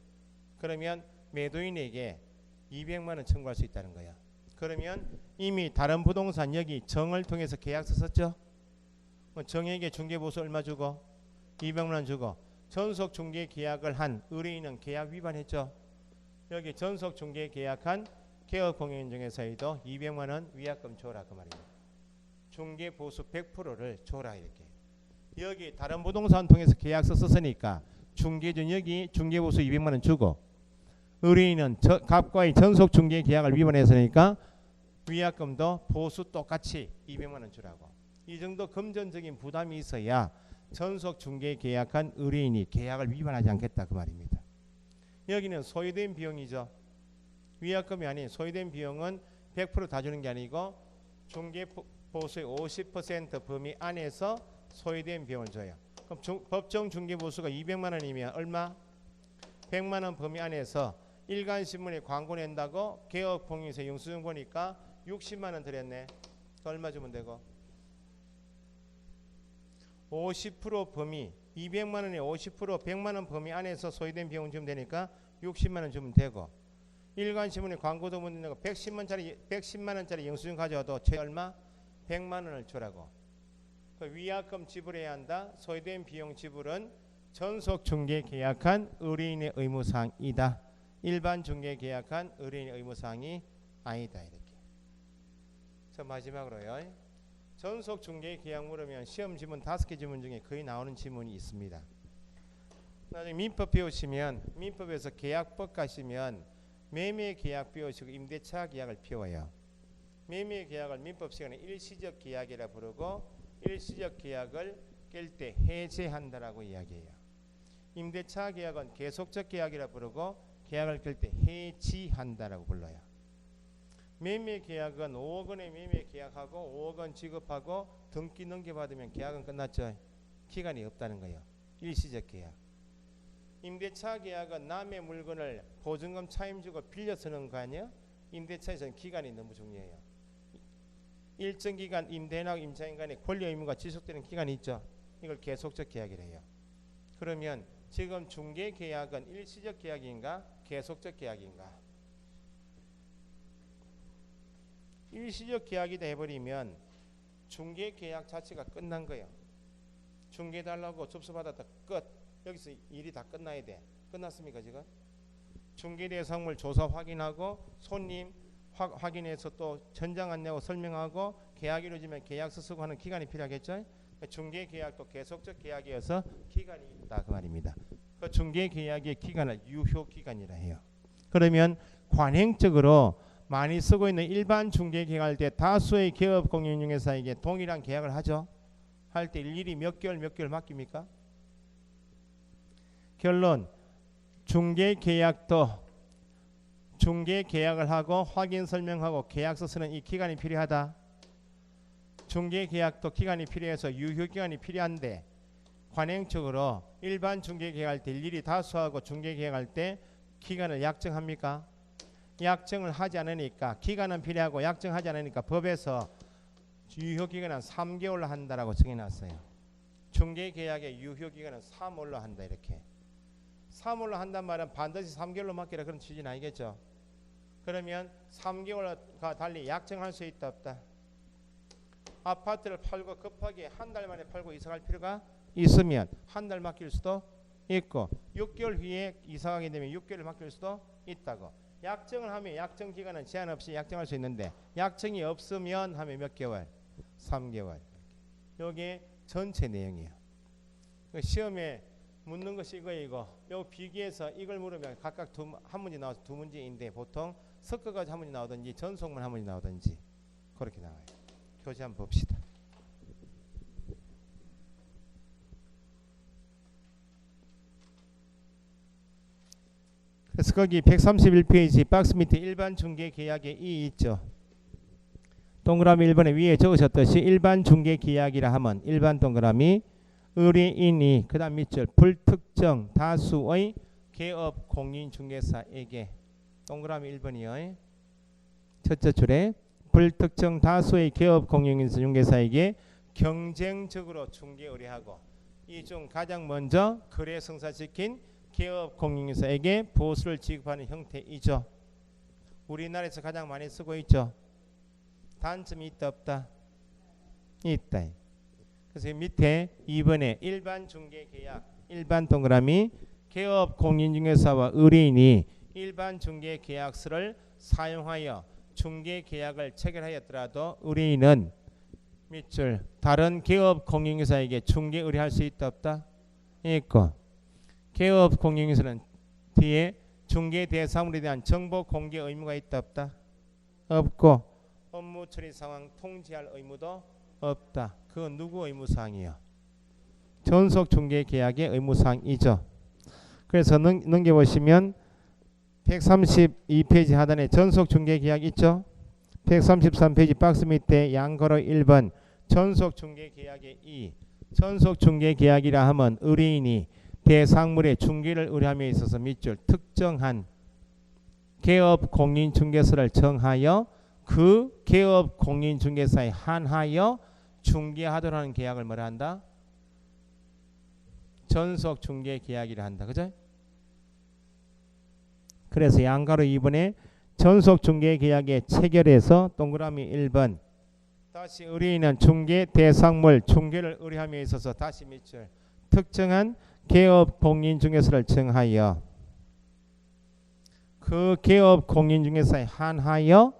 그러면 매도인에게 200만 원 청구할 수 있다는 거야. 그러면 이미 다른 부동산 여기 정을 통해서 계약서 썼죠. 정에게 중개보수 얼마 주고 200만 원 주고 전속 중개 계약을 한 의뢰인은 계약 위반했죠. 여기 전속 중개 계약한 개업공인중개사에도 200만 원 위약금 줘라 그 말입니다. 중개보수 100%를 줘라 이렇게. 여기 다른 부동산 통해서 계약서 썼으니까 중개준 여기 중개보수 200만 원 주고 의뢰인은 갑과의 전속 중개 계약을 위반했으니까 위약금도 보수 똑같이 200만 원 주라고. 이 정도 금전적인 부담이 있어야 전속 중개 계약한 의뢰인이 계약을 위반하지 않겠다 그 말입니다. 여기는 소요된 비용이죠. 위약금이 아닌 소요된 비용은 100% 다 주는 게 아니고 중개보수의 50% 범위 안에서 소요된 비용을 줘요. 그럼 법정 중개보수가 200만 원이면 얼마? 100만 원 범위 안에서 일간신문에 광고 낸다고 개업공인세 영수증 보니까 60만 원 들였네. 얼마 주면 되고? 50% 범위 200만 원에 50% 100만 원 범위 안에서 소요된 비용 주면 되니까 60만 원 주면 되고 일간신문에 광고도 못 내고 110만 원짜리 영수증 가져와도 최 얼마? 100만 원을 주라고. 그 위약금 지불해야 한다. 소요된 비용 지불은 전속 중개 계약한 의뢰인의 의무사항이다. 일반 중개 계약한 의뢰인의 의무사항이 아니다 이렇게. 자 마지막으로요. 전속 중개 계약 물으면 시험 지문 5개 지문 중에 거의 나오는 지문이 있습니다. 나중에 민법 배우시면 민법에서 계약법 가시면 매매 계약 배우시고 임대차 계약을 배워요. 매매 계약을 민법 시간에 일시적 계약이라 부르고 일시적 계약을 깰 때 해제한다라고 이야기해요. 임대차 계약은 계속적 계약이라 부르고 계약을 깰 때 해지한다라고 불러요. 매매 계약은 5억 원의 매매 계약하고 5억 원 지급하고 등기 넘겨받으면 계약은 끝났죠. 기간이 없다는 거예요. 일시적 계약. 임대차 계약은 남의 물건을 보증금 차임 주고 빌려 쓰는 거 아니에요? 임대차에서는 기간이 너무 중요해요. 일정 기간 임대인하고 임차인 간의 권리 의무가 지속되는 기간이 있죠. 이걸 계속적 계약이라 해요. 그러면 지금 중개 계약은 일시적 계약인가 계속적 계약인가? 일시적 계약이다 해버리면 중개 계약 자체가 끝난 거예요. 중개 달라고 접수 받았다 끝. 여기서 일이 다 끝나야 돼. 끝났습니까 지금? 중개 대상물 조사 확인하고 손님 확인해서 또 전장 안내하고 설명하고 계약이 이루어지면 계약서 쓰고 하는 기간이 필요하겠죠. 중개 계약도 계속적 계약이어서 기간이 있다 그 말입니다. 그 중개 계약의 기간을 유효 기간이라 해요. 그러면 관행적으로 많이 쓰고 있는 일반 중개 계약할 때 다수의 개업 공인중개사에게 동일한 계약을 하죠. 할 때 일일이 몇 개월 맡깁니까? 결론 중개 계약도 중개 계약을 하고 확인 설명하고 계약서 쓰는 이 기간이 필요하다. 중개 계약도 기간이 필요해서 유효 기간이 필요한데 관행적으로 일반 중개 계약할 때 일일이 다수하고 중개 계약할 때 기간을 약정합니까? 약정을 하지 않으니까 기간은 필요하고 약정하지 않으니까 법에서 유효 기간은 3개월로 한다라고 정해놨어요. 중개 계약의 유효 기간은 3월로 한다 이렇게. 3월로 한단 말은 반드시 3개월로 맡기라 그런 취지는 아니겠죠. 그러면 3개월과 달리 약정할 수 있다 없다? 아파트를 팔고 급하게 한 달 만에 팔고 이사갈 필요가 있으면 한 달 맡길 수도 있고 6개월 후에 이사가게 되면 6개월 맡길 수도 있다고. 약정을 하면 약정 기간은 제한 없이 약정할 수 있는데 약정이 없으면 하면 몇 개월? 3개월. 이게 전체 내용이에요. 시험에 묻는 것이 이거이고 요 비기에서 이걸 물으면 각각 한 문제 나와서 두 문제인데 보통 섞어가지고 한 문제 나오든지 전속만 한 문제 나오든지 그렇게 나와요. 교재 한번 봅시다. 그래서 거기 131페이지 박스 밑에 일반 중개 계약의 이 있죠. 동그라미 1번에 위에 적으셨듯이 일반 중개 계약이라 하면 일반 동그라미 의뢰인이 그 다음 밑줄 불특정 다수의 개업 공인중개사에게 동그라미 1번이요. 첫째 줄에 불특정 다수의 기업 공인인사 중개사에게 경쟁적으로 중개 의뢰하고 이 중 가장 먼저 거래 성사시킨 기업 공인인사에게 보수를 지급하는 형태이죠. 우리나라에서 가장 많이 쓰고 있죠. 단점이 있다 없다? 있다. 그래서 밑에 2번에 일반 중개계약 일반 동그라미 기업 공인중개사와 의뢰인이 일반 중개계약서를 사용하여 중개계약을 체결하였더라도 의뢰인은 밑줄 다른 기업 공인중개사에게 중개 의뢰할 수 있다 없다? 있고 기업 공인중개사는 뒤에 중개 대상물에 대한 정보 공개 의무가 있다 없다? 없고 업무 처리 상황 통지할 의무도 없다. 그건 누구 의무사항이요? 전속 중개 계약의 의무사항이죠. 그래서 넘겨보시면 132페이지 하단에 전속 중개 계약 있죠? 133페이지 박스 밑에 양거로 1번 전속 중개 계약의 2 전속 중개 계약이라 하면 의뢰인이 대상물의 중개를 의뢰함에 있어서 밑줄 특정한 개업 공인중개사를 정하여 그 개업 공인중개사에 한하여 중개하도록 하는 계약을 뭐라 한다? 전속 중개 계약이라 한다. 그죠? 그래서 양가로 2번에 전속 중개 계약에 체결해서 동그라미 1번 다시 의뢰인은 중개 대상물 중개를 의뢰함에 있어서 다시 밑줄 특정한 개업 공인중개사를 정하여 그 개업 공인중개사에 한하여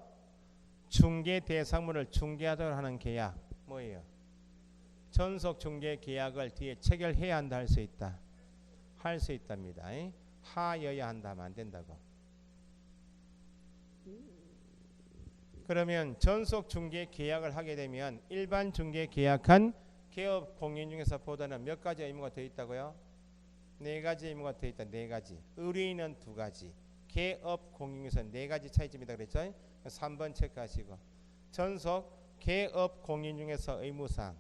중개 대상물을 중개하도록 하는 계약 뭐예요? 전속 중개 계약을 뒤에 체결해야 한다 할 수 있다. 할 수 있답니다. 하여야 한다 하면 안 된다고. 그러면 전속 중개 계약을 하게 되면 일반 중개 계약한 개업 공인중개사보다는 몇 가지 의무가 더 있다고요? 4가지 의무가 더 있다. 4가지. 의뢰인은 2가지. 개업 공인중개사 4가지 차이점이다 그랬죠? 3번 체크하시고 전속 개업 공인중개사 의무사항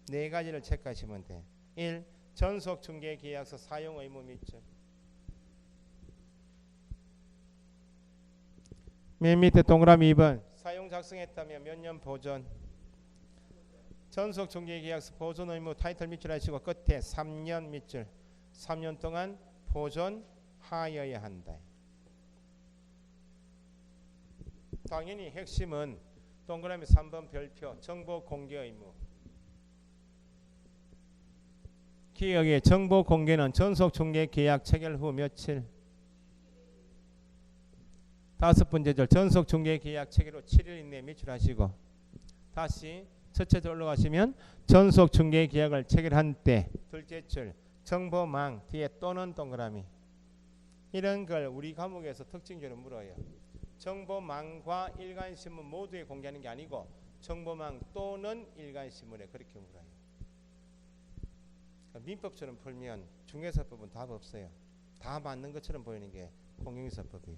4가지를 체크하시면 돼. 1. 전속 중개 계약서 사용 의무 밑줄. 맨 밑에 동그라미 2번 사용 작성했다면 몇 년 보존. 전속 중개 계약서 보존 의무 타이틀 밑줄 하시고 끝에 3년 밑줄. 3년 동안 보존하여야 한다. 당연히 핵심은 동그라미 3번 별표 정보 공개 의무. 기억에 정보 공개는 전속 중개 계약 체결 후 며칠? 5번째 줄 전속 중개 계약 체결 후 7일 이내에 밑줄하시고 다시 첫째 줄 올라가시면 전속 중개 계약을 체결한 때 둘째 줄 정보망 뒤에 또는 동그라미 이런 걸 우리 과목에서 특징적으로 물어요. 정보망과 일간신문 모두에 공개하는 게 아니고 정보망 또는 일간신문에 그렇게 물어요. 민법처럼 풀면 중개사법은 답 없어요. 다 맞는 것처럼 보이는 게 공인중개사법이에요.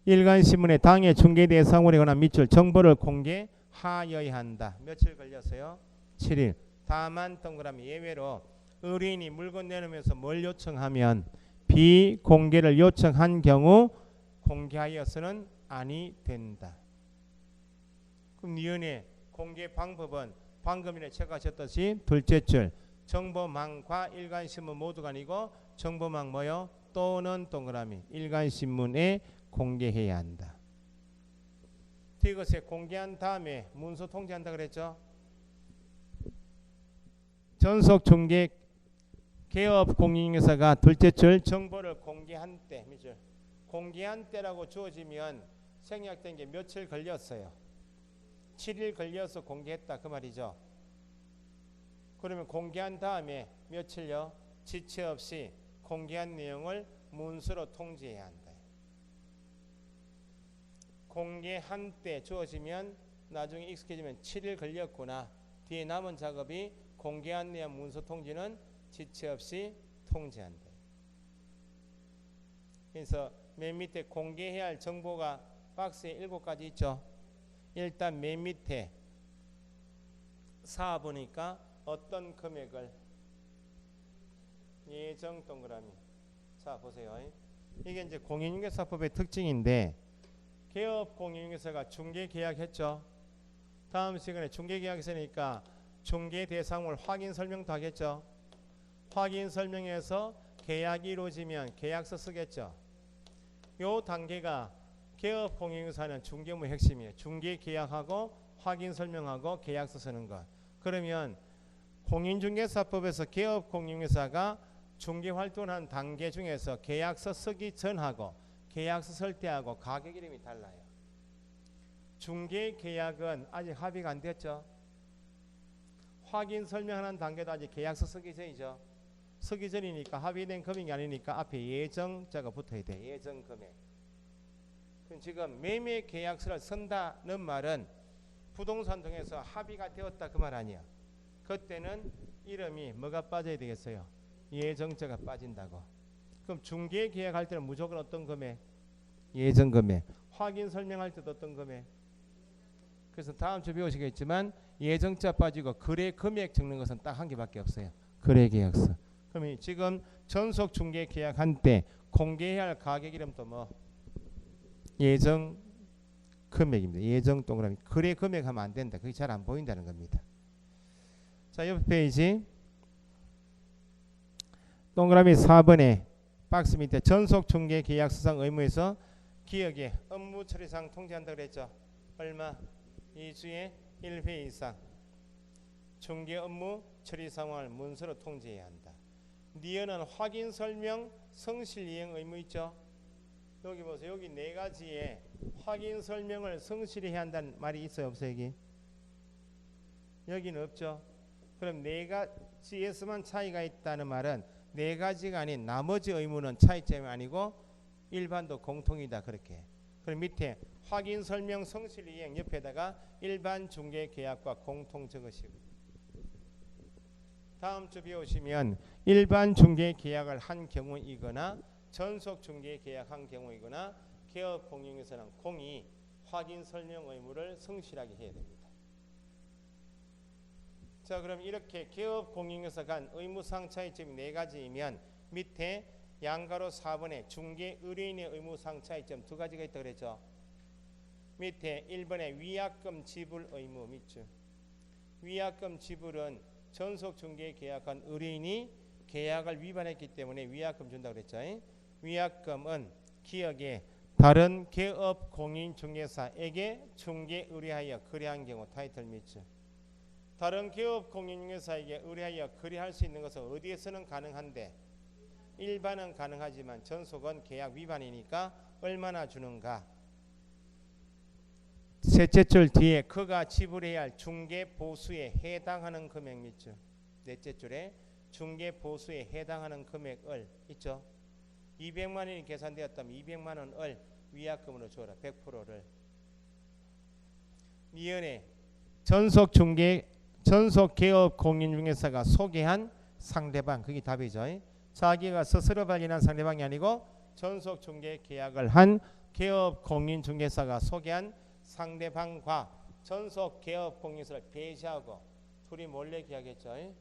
일간신문에 당해 중개 대상물에 관한 밑줄 정보를 공개하여야 한다. 며칠 걸렸어요? 7일. 다만 동그라미 예외로 의뢰인이 물건 내놓으면서 뭘 요청하면 비공개를 요청한 경우 공개하여서는 아니 된다. 그럼 위원회 공개 방법은 방금 전에 체크하셨듯이 둘째 줄 정보망과 일간신문 모두가 아니고 정보망 뭐요? 또는 동그라미 일간신문에 공개해야 한다. 이것에 공개한 다음에 문서 통지한다 그랬죠? 전속 중개 개업 공인중개사가 둘째 줄 정보를 공개한 때 밑줄 공개한 때라고 주어지면 생략된 게 며칠 걸렸어요. 7일 걸려서 공개했다 그 말이죠. 그러면 공개한 다음에 며칠요? 지체 없이 공개한 내용을 문서로 통지해야 한다. 공개한 때 주어지면 나중에 익숙해지면 7일 걸렸구나. 뒤에 남은 작업이 공개한 내용 문서 통지는 지체 없이 통지한다. 그래서 맨 밑에 공개해야 할 정보가 박스에 7가지 있죠. 일단 맨 밑에 4 보니까 어떤 금액을 예정 동그라미. 자 보세요. 이게 이제 공인중개사법의 특징인데 개업공인중개사가 중개계약했죠. 다음 시간에 중개계약했으니까 중개 대상물 확인 설명도 하겠죠. 확인 설명에서 계약이 이루어지면 계약서 쓰겠죠. 요 단계가 개업공인중개사는 중개업무의 핵심이에요. 중개계약하고 확인 설명하고 계약서 쓰는 것. 그러면 공인중개사법에서 개업공인중개사가 중개활동하는 단계 중에서 계약서 쓰기 전하고 계약서 쓸 때하고 가격 이름이 달라요. 중개계약은 아직 합의가 안 됐죠. 확인 설명하는 단계도 아직 계약서 쓰기 전이죠. 쓰기 전이니까 합의된 금액이 아니니까 앞에 예정자가 붙어야 돼. 예정금액. 그럼 지금 매매 계약서를 쓴다는 말은 부동산 등에서 합의가 되었다 그 말 아니야. 그때는 이름이 뭐가 빠져야 되겠어요? 예정자가 빠진다고. 그럼 중개 계약할 때는 무조건 어떤 금액? 예정금액. 확인 설명할 때도 어떤 금액? 그래서 다음 주 배우시겠지만 예정자 빠지고 거래 금액 적는 것은 딱 한 개밖에 없어요. 거래 계약서. 그럼 지금 전속 중개 계약한 때 공개해야 할 가격 이름 또 뭐? 예정 금액입니다. 예정 동그라미. 거래 금액 하면 안 된다. 그게 잘 안 보인다는 겁니다. 자, 옆 페이지 동그라미 4번에 박스 밑에 전속 중개 계약 수상 의무에서 기업의 업무 처리상 통지한다고 그랬죠. 얼마? 2주에 1회 이상 중개 업무 처리 상황을 문서로 통지해야 한다. 니은은 확인 설명 성실 이행 의무 있죠. 여기 보세요. 여기 네 가지에 확인 설명을 성실히 해야 한다는 말이 있어요, 없어요? 여기는 없죠. 그럼 네 가지에서만 차이가 있다는 말은 네 가지가 아닌 나머지 의무는 차이점이 아니고 일반도 공통이다. 그렇게. 그럼 밑에 확인 설명 성실 이행 옆에다가 일반 중개 계약과 공통 적으시고, 다음 주 배우시면 일반 중개 계약을 한 경우이거나 전속 중개 계약한 경우이거나 개업 공인에서는 공이 확인 설명 의무를 성실하게 해야 됩니다. 자, 그럼 이렇게 개업 공인에서 간 의무상 차이점이 네 가지이면 밑에 양가로 4번에 중개 의뢰인의 의무상 차이점 두 가지가 있다고 그랬죠. 밑에 1번에 위약금 지불 의무 밑줄. 위약금 지불은 전속 중개 계약한 의뢰인이 계약을 위반했기 때문에 위약금 준다고 그랬죠. 위약금은 기업의 다른 개업 공인 중개사에게 중개 의뢰하여 거래한 경우 타이틀 밑줄. 다른 개업 공인 중개사에게 의뢰하여 거래할 수 있는 것은 어디에서는 가능한데 일반은 가능하지만 전속은 계약 위반이니까 얼마나 주는가. 셋째 줄 뒤에 그가 지불해야 할 중개 보수에 해당하는 금액 밑줄. 넷째 줄에 중개 보수에 해당하는 금액을 있죠. 200만 원이 계산되었다면 200만 원을 위약금으로 줘라. 100%를. 미연에 전속 개업 공인중개사가 소개한 상대방, 그게 답이죠. 자기가 스스로 발견한 상대방이 아니고 전속 중개 계약을 한 개업 공인중개사가 소개한 상대방과 전속 개업 공인중개사를 배제하고 둘이 몰래 계약했죠.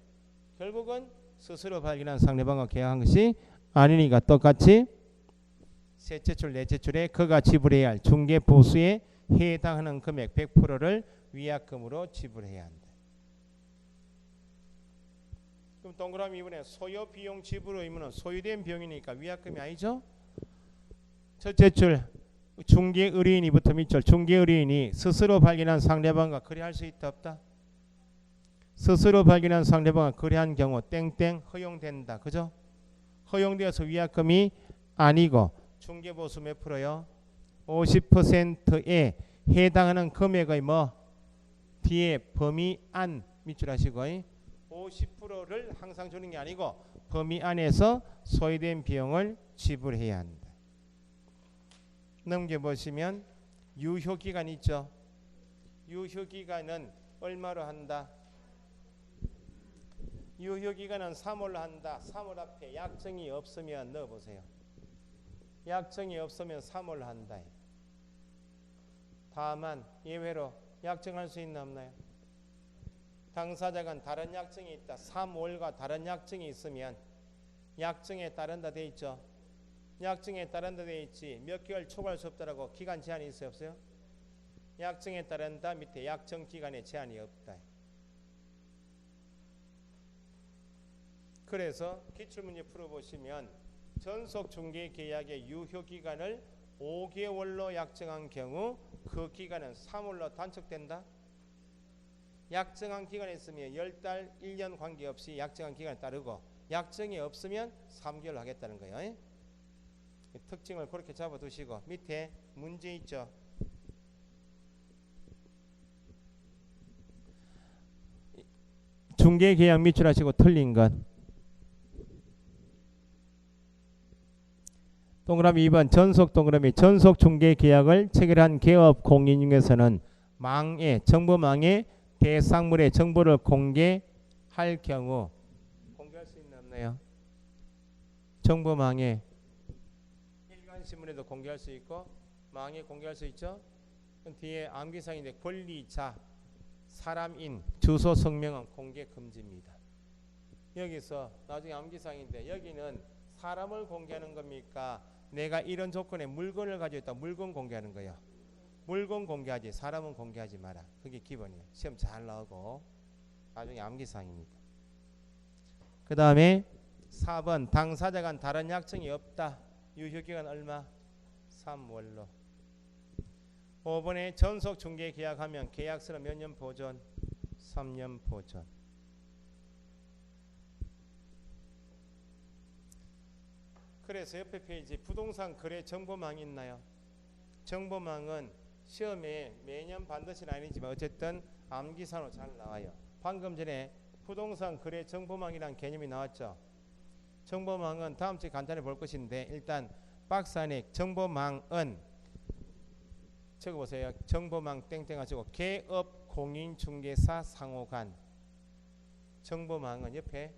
결국은 스스로 발견한 상대방과 계약한 것이 아니니까 똑같이 셋째 줄 넷째 줄에 그가 지불해야 할 중개 보수에 해당하는 금액 100%를 위약금으로 지불해야 한다. 그럼 동그라미 이번에 소요 비용 지불 의무는 소유된 비용이니까 위약금이 아니죠. 첫째 줄 중개 의뢰인이부터 밑줄. 중개 의뢰인이 스스로 발견한 상대방과 거래할 수 있다 없다? 스스로 발견한 상대방과 거래한 경우 땡땡 허용된다. 그죠? 허용되어서 위약금이 아니고 중개보수 몇 프로요? 50%에 해당하는 금액의 뭐 뒤에 범위 안 밑줄 하시고 50%를 항상 주는 게 아니고 범위 안에서 소요된 비용을 지불해야 한다. 넘겨보시면 유효기간 있죠. 유효기간은 얼마로 한다? 유효기간은 3월로 한다. 3월 앞에 약정이 없으면 넣어보세요. 약정이 없으면 3월로 한다. 다만 예외로 약정할 수 있나 없나요? 당사자간 다른 약정이 있다. 3월과 다른 약정이 있으면 약정에 따른다 돼 있죠. 약정에 따른다 돼 있지. 몇 개월 초과할 수 없다라고 기간 제한이 있어요, 없어요? 약정에 따른다 밑에 약정 기간에 제한이 없다. 그래서 기출문제 풀어보시면 전속 중개 계약의 유효 기간을 5개월로 약정한 경우 그 기간은 3월로 단축된다. 약정한 기간에 있으면 10달, 1년 관계없이 약정한 기간에 따르고 약정이 없으면 3개월 하겠다는 거예요. 특징을 그렇게 잡아두시고 밑에 문제 있죠. 중개계약 미출하시고 틀린 건 동그라미 2번 전속 동그라미 전속 중개계약을 체결한 개업 공인 중에서는 정보망에 대상물의 정보를 공개할 경우 공개할 수 있나 없나요? 정보망에 일간신문에도 공개할 수 있고 망에 공개할 수 있죠. 뒤에 암기사항인데 권리자, 사람인, 주소, 성명은 공개 금지입니다. 여기서 나중에 암기사항인데 여기는 사람을 공개하는 겁니까? 내가 이런 조건에 물건을 가지고 있다. 물건 공개하는 거예요. 물건 공개하지 사람은 공개하지 마라. 그게 기본이에요. 시험 잘 나오고 나중에 암기사항입니다. 그 다음에 4번 당사자 간 다른 약정이 없다. 유효기간 얼마? 3월로. 5번에 전속 중개 계약하면 계약서는 몇 년 보존? 3년 보존. 그래서 옆에 페이지 부동산 거래 정보망이 있나요? 정보망은 시험에 매년 반드시는 아니지만 어쨌든 암기사로 잘 나와요. 방금 전에 부동산 거래 정보망이라는 개념이 나왔죠. 정보망은 다음 주에 간단히 볼 것인데 일단 박스 안에 정보망은 적어보세요. 정보망 땡땡 하시고 개업 공인중개사 상호간. 정보망은 옆에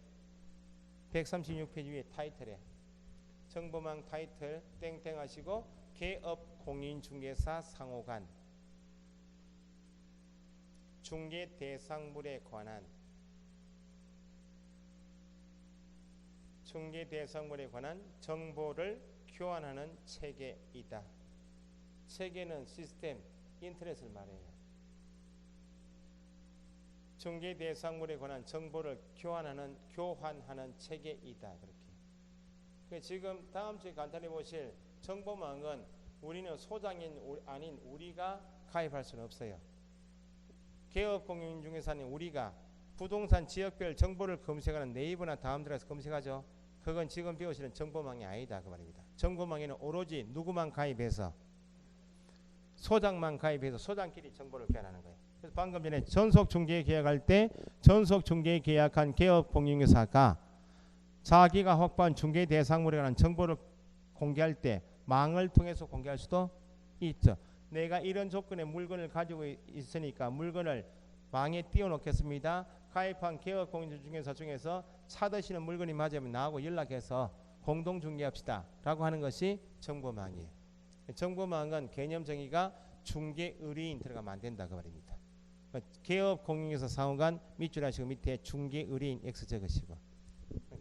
136페이지 위에 타이틀에 정보망 타이틀 땡땡 하시고 개업 공인중개사 상호간. 중개 대상물에 관한 정보를 교환하는 체계이다. 체계는 시스템, 인터넷을 말해요. 중개 대상물에 관한 정보를 교환하는 체계이다. 그렇게. 지금 다음 주에 간단히 보실 정보망은 우리는 소장인 아닌 우리가 가입할 수는 없어요. 개업공인중개사는 우리가 부동산 지역별 정보를 검색하는 네이버나 다음 들어가서 검색하죠. 그건 지금 배우시는 정보망이 아니다 그 말입니다. 정보망에는 오로지 누구만 가입해서 소장만 가입해서 소장끼리 정보를 교환하는 거예요. 그래서 방금 전에 전속중개 계약할 때 전속중개 계약한 개업공인중개사가 자기가 확보한 중개 대상물에 관한 정보를 공개할 때 망을 통해서 공개할 수도 있죠. 내가 이런 조건의 물건을 가지고 있으니까 물건을 망에 띄워놓겠습니다. 가입한 개업공인중개사 중에서 찾으시는 물건이 맞으면 나하고 연락해서 공동중개합시다 라고 하는 것이 정보망이에요. 정보망은 개념 정의가 중개의뢰인 들어가면 안 된다 그 말입니다. 개업공인중개사 상호간 밑줄 하시고 밑에 중개의뢰인 X 적으시고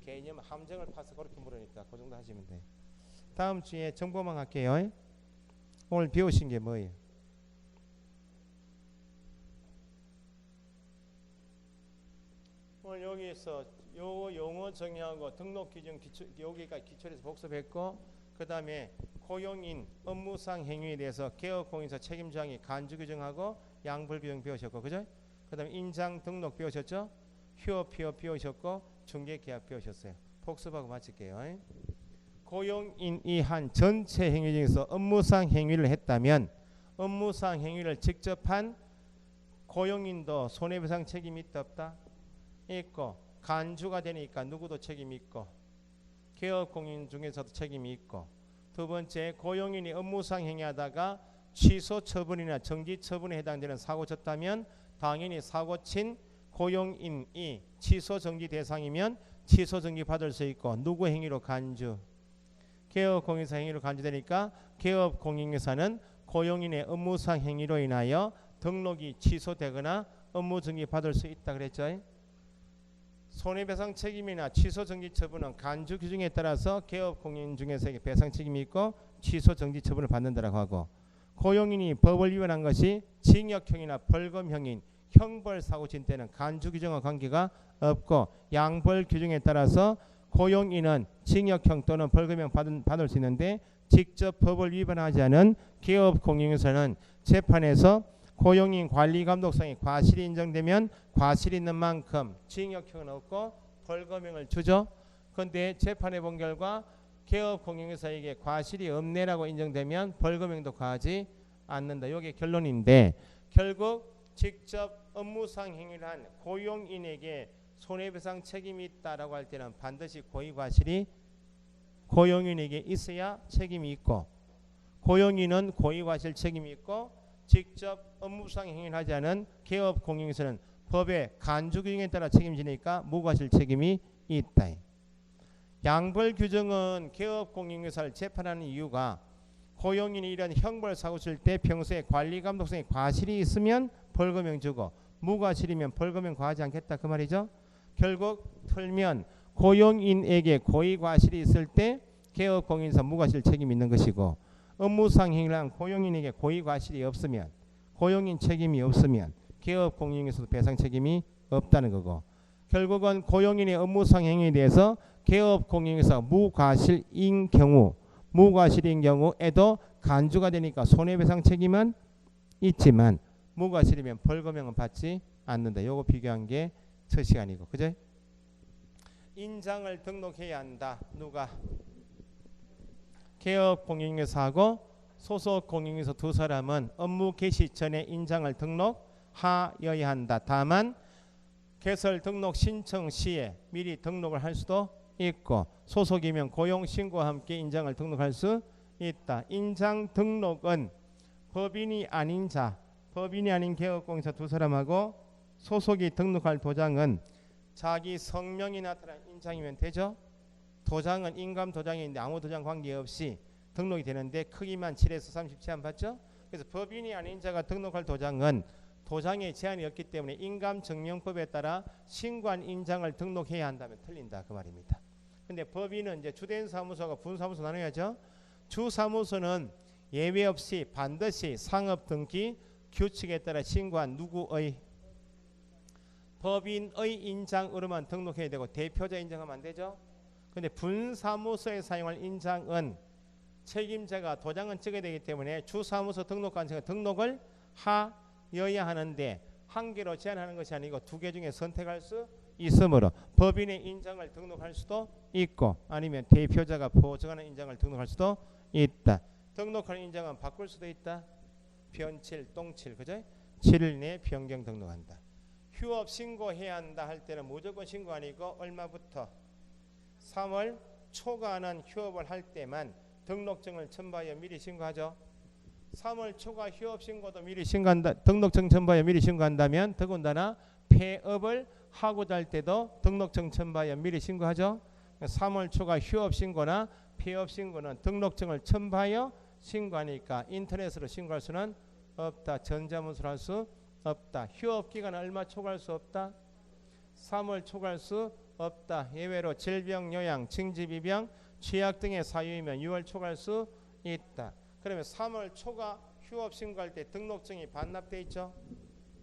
개념 함정을 파서 그렇게 물으니까 그 정도 하시면 돼요. 다음 주에 정보망 할게요. 오늘 배우신 게 뭐예요? 오늘 여기에서 요 용어 정의하고 등록 기준 여기까지 기초에서 복습했고 그 다음에 고용인 업무상 행위에 대해서 개업공인사 책임자항이 간주 규정하고 양불 규정 배우셨고 그죠? 그 다음에 인장 등록 배우셨죠? 휴업 피업 배우셨고 중개계약 배우셨어요. 복습하고 마칠게요. 고용인이 한 전체 행위 중에서 업무상 행위를 했다면 업무상 행위를 직접 한 고용인도 손해배상 책임이 있다 없다? 있고 간주가 되니까 누구도 책임이 있고 개업공인 중에서도 책임이 있고 두 번째 고용인이 업무상 행위하다가 취소 처분이나 정지 처분에 해당되는 사고 쳤다면 당연히 사고 친 고용인이 취소 정지 대상이면 취소 정지 받을 수 있고 누구 행위로 간주? 개업공인사 행위로 간주되니까 개업공인사는 고용인의 업무상 행위로 인하여 등록이 취소되거나 업무 정지 받을 수 있다 그랬죠. 손해배상 책임이나 취소 정지 처분은 간주 규정에 따라서 개업 공인 중에서 배상 책임이 있고 취소 정지 처분을 받는다라고 하고, 고용인이 법을 위반한 것이 징역형이나 벌금형인 형벌사고진 때는 간주 규정과 관계가 없고, 양벌 규정에 따라서 고용인은 징역형 또는 벌금형 받을 수 있는데, 직접 법을 위반하지 않은 개업 공인에서는 재판에서 고용인 관리 감독상의 과실이 인정되면 과실이 있는 만큼 징역형은 없고 벌금형을 주죠. 그런데 재판해 본 결과 개업 공인회사에게 과실이 없네라고 인정되면 벌금형도 가하지 않는다. 이게 결론인데, 결국 직접 업무상 행위를 한 고용인에게 손해배상 책임이 있다라고 할 때는 반드시 고의과실이 고용인에게 있어야 책임이 있고, 고용인은 고의과실 책임이 있고, 직접 업무상 행위를 하지 않은 개업 공인에서는 법의 간주 규정에 따라 책임지니까 무과실 책임이 있다. 양벌 규정은 개업 공인회사를 재판하는 이유가 고용인이 이런 형벌 사고 칠 때 평소에 관리 감독성의 과실이 있으면 벌금형 주고 무과실이면 벌금형 과하지 않겠다 그 말이죠. 결국 틀면 고용인에게 고의 과실이 있을 때 개업 공인회사 무과실 책임이 있는 것이고, 업무상 행위를 한 고용인에게 고의 과실이 없으면, 고용인 책임이 없으면 개업 공인에서도 배상 책임이 없다는 거고, 결국은 고용인의 업무상 행위에 대해서 개업 공인에서 무과실인 경우에도 간주가 되니까 손해배상 책임은 있지만 무과실이면 벌금형은 받지 않는다. 요거 비교한 게 첫 시간이고, 그죠? 인장을 등록해야 한다. 누가? 개업 공인회사하고 소속 공인회사 두 사람은 업무 개시 전에 인장을 등록하여야 한다. 다만 개설 등록 신청 시에 미리 등록을 할 수도 있고, 소속이면 고용신고와 함께 인장을 등록할 수 있다. 인장 등록은 법인이 아닌 개업공인사 두 사람하고 소속이 등록할 도장은 자기 성명이 나타난 인장이면 되죠. 도장은 인감 도장인데 아무 도장 관계없이 등록이 되는데 크기만 7에서 30 제한 받죠. 그래서 법인이 아닌 자가 등록할 도장은 도장에 제한이 없기 때문에 인감증명법에 따라 신고한 인장을 등록해야 한다면 틀린다 그 말입니다. 근데 법인은 이제 주된 사무소가 분사무소 나눠야죠. 주사무소는 예외 없이 반드시 상업등기 규칙에 따라 신고한 누구의 법인의 인장으로만 등록해야 되고 대표자 인정하면 안 되죠. 근데 분사무소에 사용할 인장은 책임자가 도장은 찍어야 되기 때문에 주사무소 등록관청은 등록을 하여야 하는데 한 개로 제한하는 것이 아니고 두 개 중에 선택할 수 있으므로 법인의 인장을 등록할 수도 있고 아니면 대표자가 보증하는 인장을 등록할 수도 있다. 등록하는 인장은 바꿀 수도 있다. 변칠, 똥칠, 그죠? 7일 내에 변경 등록한다. 휴업 신고해야 한다 할 때는 무조건 신고 아니고 얼마부터? 3월 초과하는 휴업을 할 때만 등록증을 첨부하여 미리 신고하죠. 3월 초과 휴업 신고도 미리 신고한다. 등록증 첨부하여 미리 신고한다면 더군다나 폐업을 하고자 할 때도 등록증 첨부하여 미리 신고하죠. 3월 초과 휴업 신고나 폐업 신고는 등록증을 첨부하여 신고하니까 인터넷으로 신고할 수는 없다. 전자문서로 할 수 없다. 휴업 기간은 얼마 초과할 수 없다. 3월 초과할 수 없다. 예외로 질병, 요양, 징집이병, 취약 등의 사유이면 6월 초과할 수 있다. 그러면 3월 초과 휴업 신고할 때 등록증이 반납돼 있죠.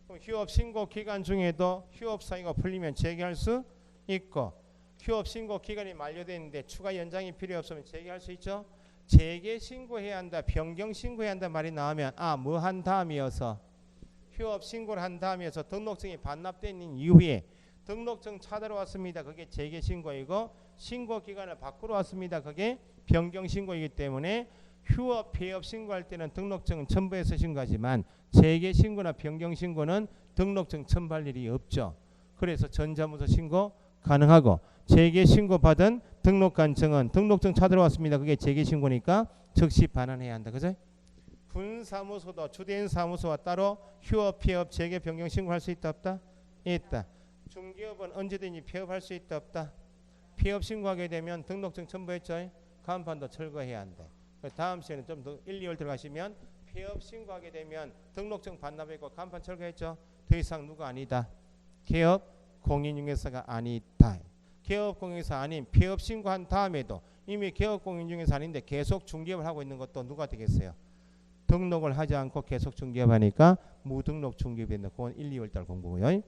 그럼 휴업 신고 기간 중에도 휴업 사유가 풀리면 재개할 수 있고, 휴업 신고 기간이 만료됐는데 추가 연장이 필요 없으면 재개할 수 있죠. 재개 신고해야 한다, 변경 신고해야 한다 말이 나오면 뭐 한 다음이어서 휴업 신고를 한 다음이어서 등록증이 반납된 이후에 등록증 찾으러 왔습니다. 그게 재개 신고이고, 신고 기간을 바꾸러 왔습니다. 그게 변경 신고이기 때문에 휴업 폐업 신고할 때는 등록증은 첨부해서 신고하지만 재개 신고나 변경 신고는 등록증 첨부할 일이 없죠. 그래서 전자문서 신고 가능하고, 재개 신고 받은 등록관청은 등록증 찾으러 왔습니다. 그게 재개 신고니까 즉시 반환해야 한다. 그죠? 분사무소도 주된 사무소와 따로 휴업, 폐업, 재개, 변경 신고할 수 있다 없다? 있다. 중개업은 언제든지 폐업할 수 있다 없다? 폐업 신고하게 되면 등록증 첨부했죠. 간판도 철거해야 한다. 다음 시에는 좀 더 1, 2월 들어가시면 폐업 신고하게 되면 등록증 반납했고 간판 철거했죠. 더 이상 누가 아니다. 개업 공인중개사가 아니다. 개업 공인중개사 아닌 폐업 신고한 다음에도 이미 개업 공인중개사 아닌데 계속 중개업을 하고 있는 것도 누가 되겠어요? 등록을 하지 않고 계속 중개업하니까 무등록 중개업이 된다. 그건 1, 2월달 공부고요.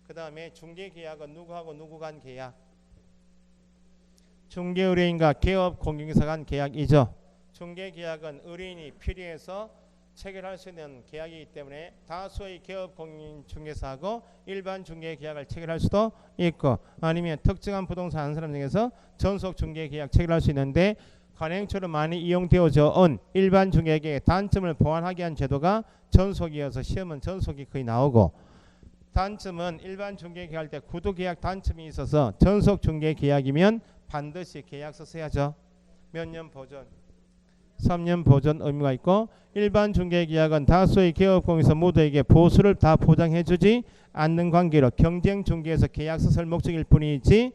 그 다음에 중개계약은 누구하고 누구 간 계약? 중개의뢰인과 개업 공인중개사 간 계약이죠. 중개계약은 의뢰인이 필요해서 체결할 수 있는 계약이기 때문에 다수의 개업 공인중개사하고 일반 중개계약을 체결할 수도 있고 아니면 특정한 부동산 한 사람 중에서 전속 중개계약 체결할 수 있는데 관행처럼 많이 이용되어져 온 일반 중개계약의 단점을 보완하기 위한 제도가 전속이어서 시험은 전속이 거의 나오고 단점은 일반 중개계약 할 때 구두계약 단점이 있어서 전속 중개계약이면 반드시 계약서 써야죠. 몇 년 보존? 3년 보존 의무가 있고 일반 중개계약은 다수의 개업공인사 모두에게 보수를 다 보장해주지 않는 관계로 경쟁 중개에서 계약서 쓸 목적일 뿐이지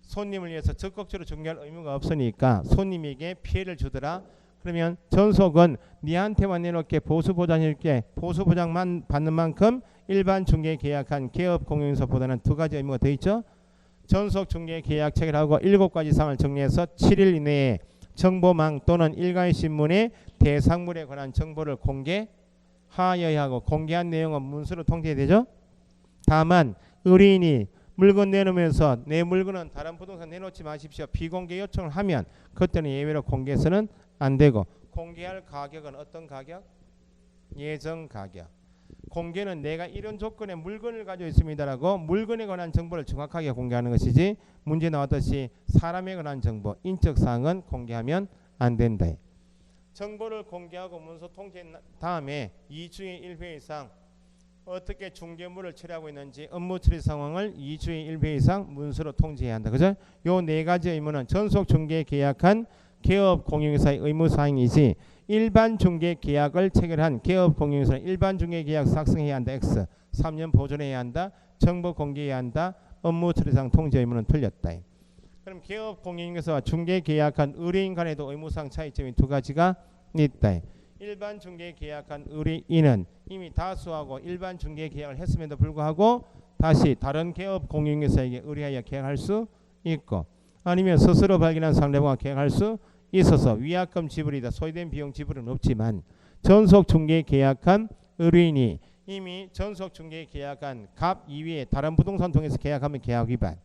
손님을 위해서 적극적으로 중개할 의무가 없으니까 손님에게 피해를 주더라. 그러면 전속은 니한테만 내놓게 보수 보장해줄게. 보수 보장만 받는 만큼 일반 중개 계약한 개업 공인사보다는 두 가지 의무가 더 있죠. 전속 중개 계약 체결하고 7가지 사항을 정리해서 7일 이내에 정보망 또는 일가의 신문에 대상물에 관한 정보를 공개하여야 하고 공개한 내용은 문서로 통지되죠. 다만 의뢰인이 물건 내놓으면서 내 물건은 다른 부동산 내놓지 마십시오. 비공개 요청을 하면 그때는 예외로 공개해서는 안 되고 공개할 가격은 어떤 가격? 예정 가격. 공개는 내가 이런 조건의 물건을 가지고 있습니다라고 물건에 관한 정보를 정확하게 공개하는 것이지 문제 나왔듯이 사람에 관한 정보, 인적 사항은 공개하면 안 된다. 정보를 공개하고 문서 통지한 다음에 2주의 1회 이상 어떻게 중개물을 처리하고 있는지 업무 처리 상황을 2주의 1회 이상 문서로 통지해야 한다. 그죠? 요 네 가지 의무는 전속 중개 계약한 개업 공인중개사의 의무 사항이지 일반 중개 계약을 체결한 개업 공인중개사는 일반 중개 계약 작성해야 한다. X. 3년 보존해야 한다. 정보 공개해야 한다. 업무 처리상 통지 의무는 틀렸다. 그럼 개업 공인중개사와 중개 계약한 의뢰인 간에도 의무상 차이점이 두 가지가 있다. 일반 중개 계약한 의뢰인은 이미 다수하고 일반 중개 계약을 했음에도 불구하고 다시 다른 개업 공인중개사에게 의뢰하여 계약할 수 있고 아니면 스스로 발견한 상대방과 계약할 수 있어서 위약금 지불이다. 소요된 비용 지불은 없지만 전속 중개 계약한 의뢰인이 이미 전속 중개 계약한 갑 이외에 다른 부동산 통해서 계약하면 계약 위반.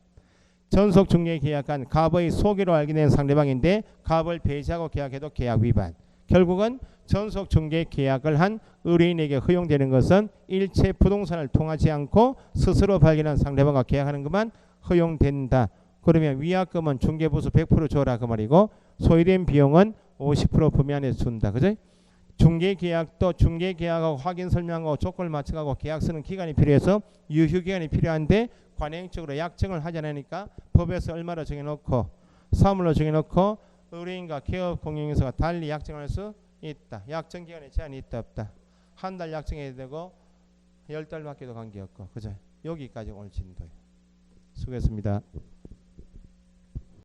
전속 중개 계약한 갑의 소개로 알게 된 상대방인데 갑을 배제하고 계약해도 계약 위반. 결국은 전속 중개 계약을 한 의뢰인에게 허용되는 것은 일체 부동산을 통하지 않고 스스로 발견한 상대방과 계약하는 것만 허용된다. 그러면 위약금은 중개보수 100% 줘라 그 말이고 소요된 비용은 50% 범위 안에서 준다. 그죠? 중개계약도 중개계약하고 확인 설명하고 조건을 맞춰가고 계약 쓰는 기간이 필요해서 유효기간이 필요한데 관행적으로 약정을 하지 않으니까 법에서 얼마로 정해놓고 사물로 정해놓고 의뢰인과 개업 공인중개사가 달리 약정할 수 있다. 약정 기간에 제한이 있다 없다. 한 달 약정해야 되고 10달 밖에도 관계없고. 그죠? 여기까지 오늘 진도예요. 수고했습니다.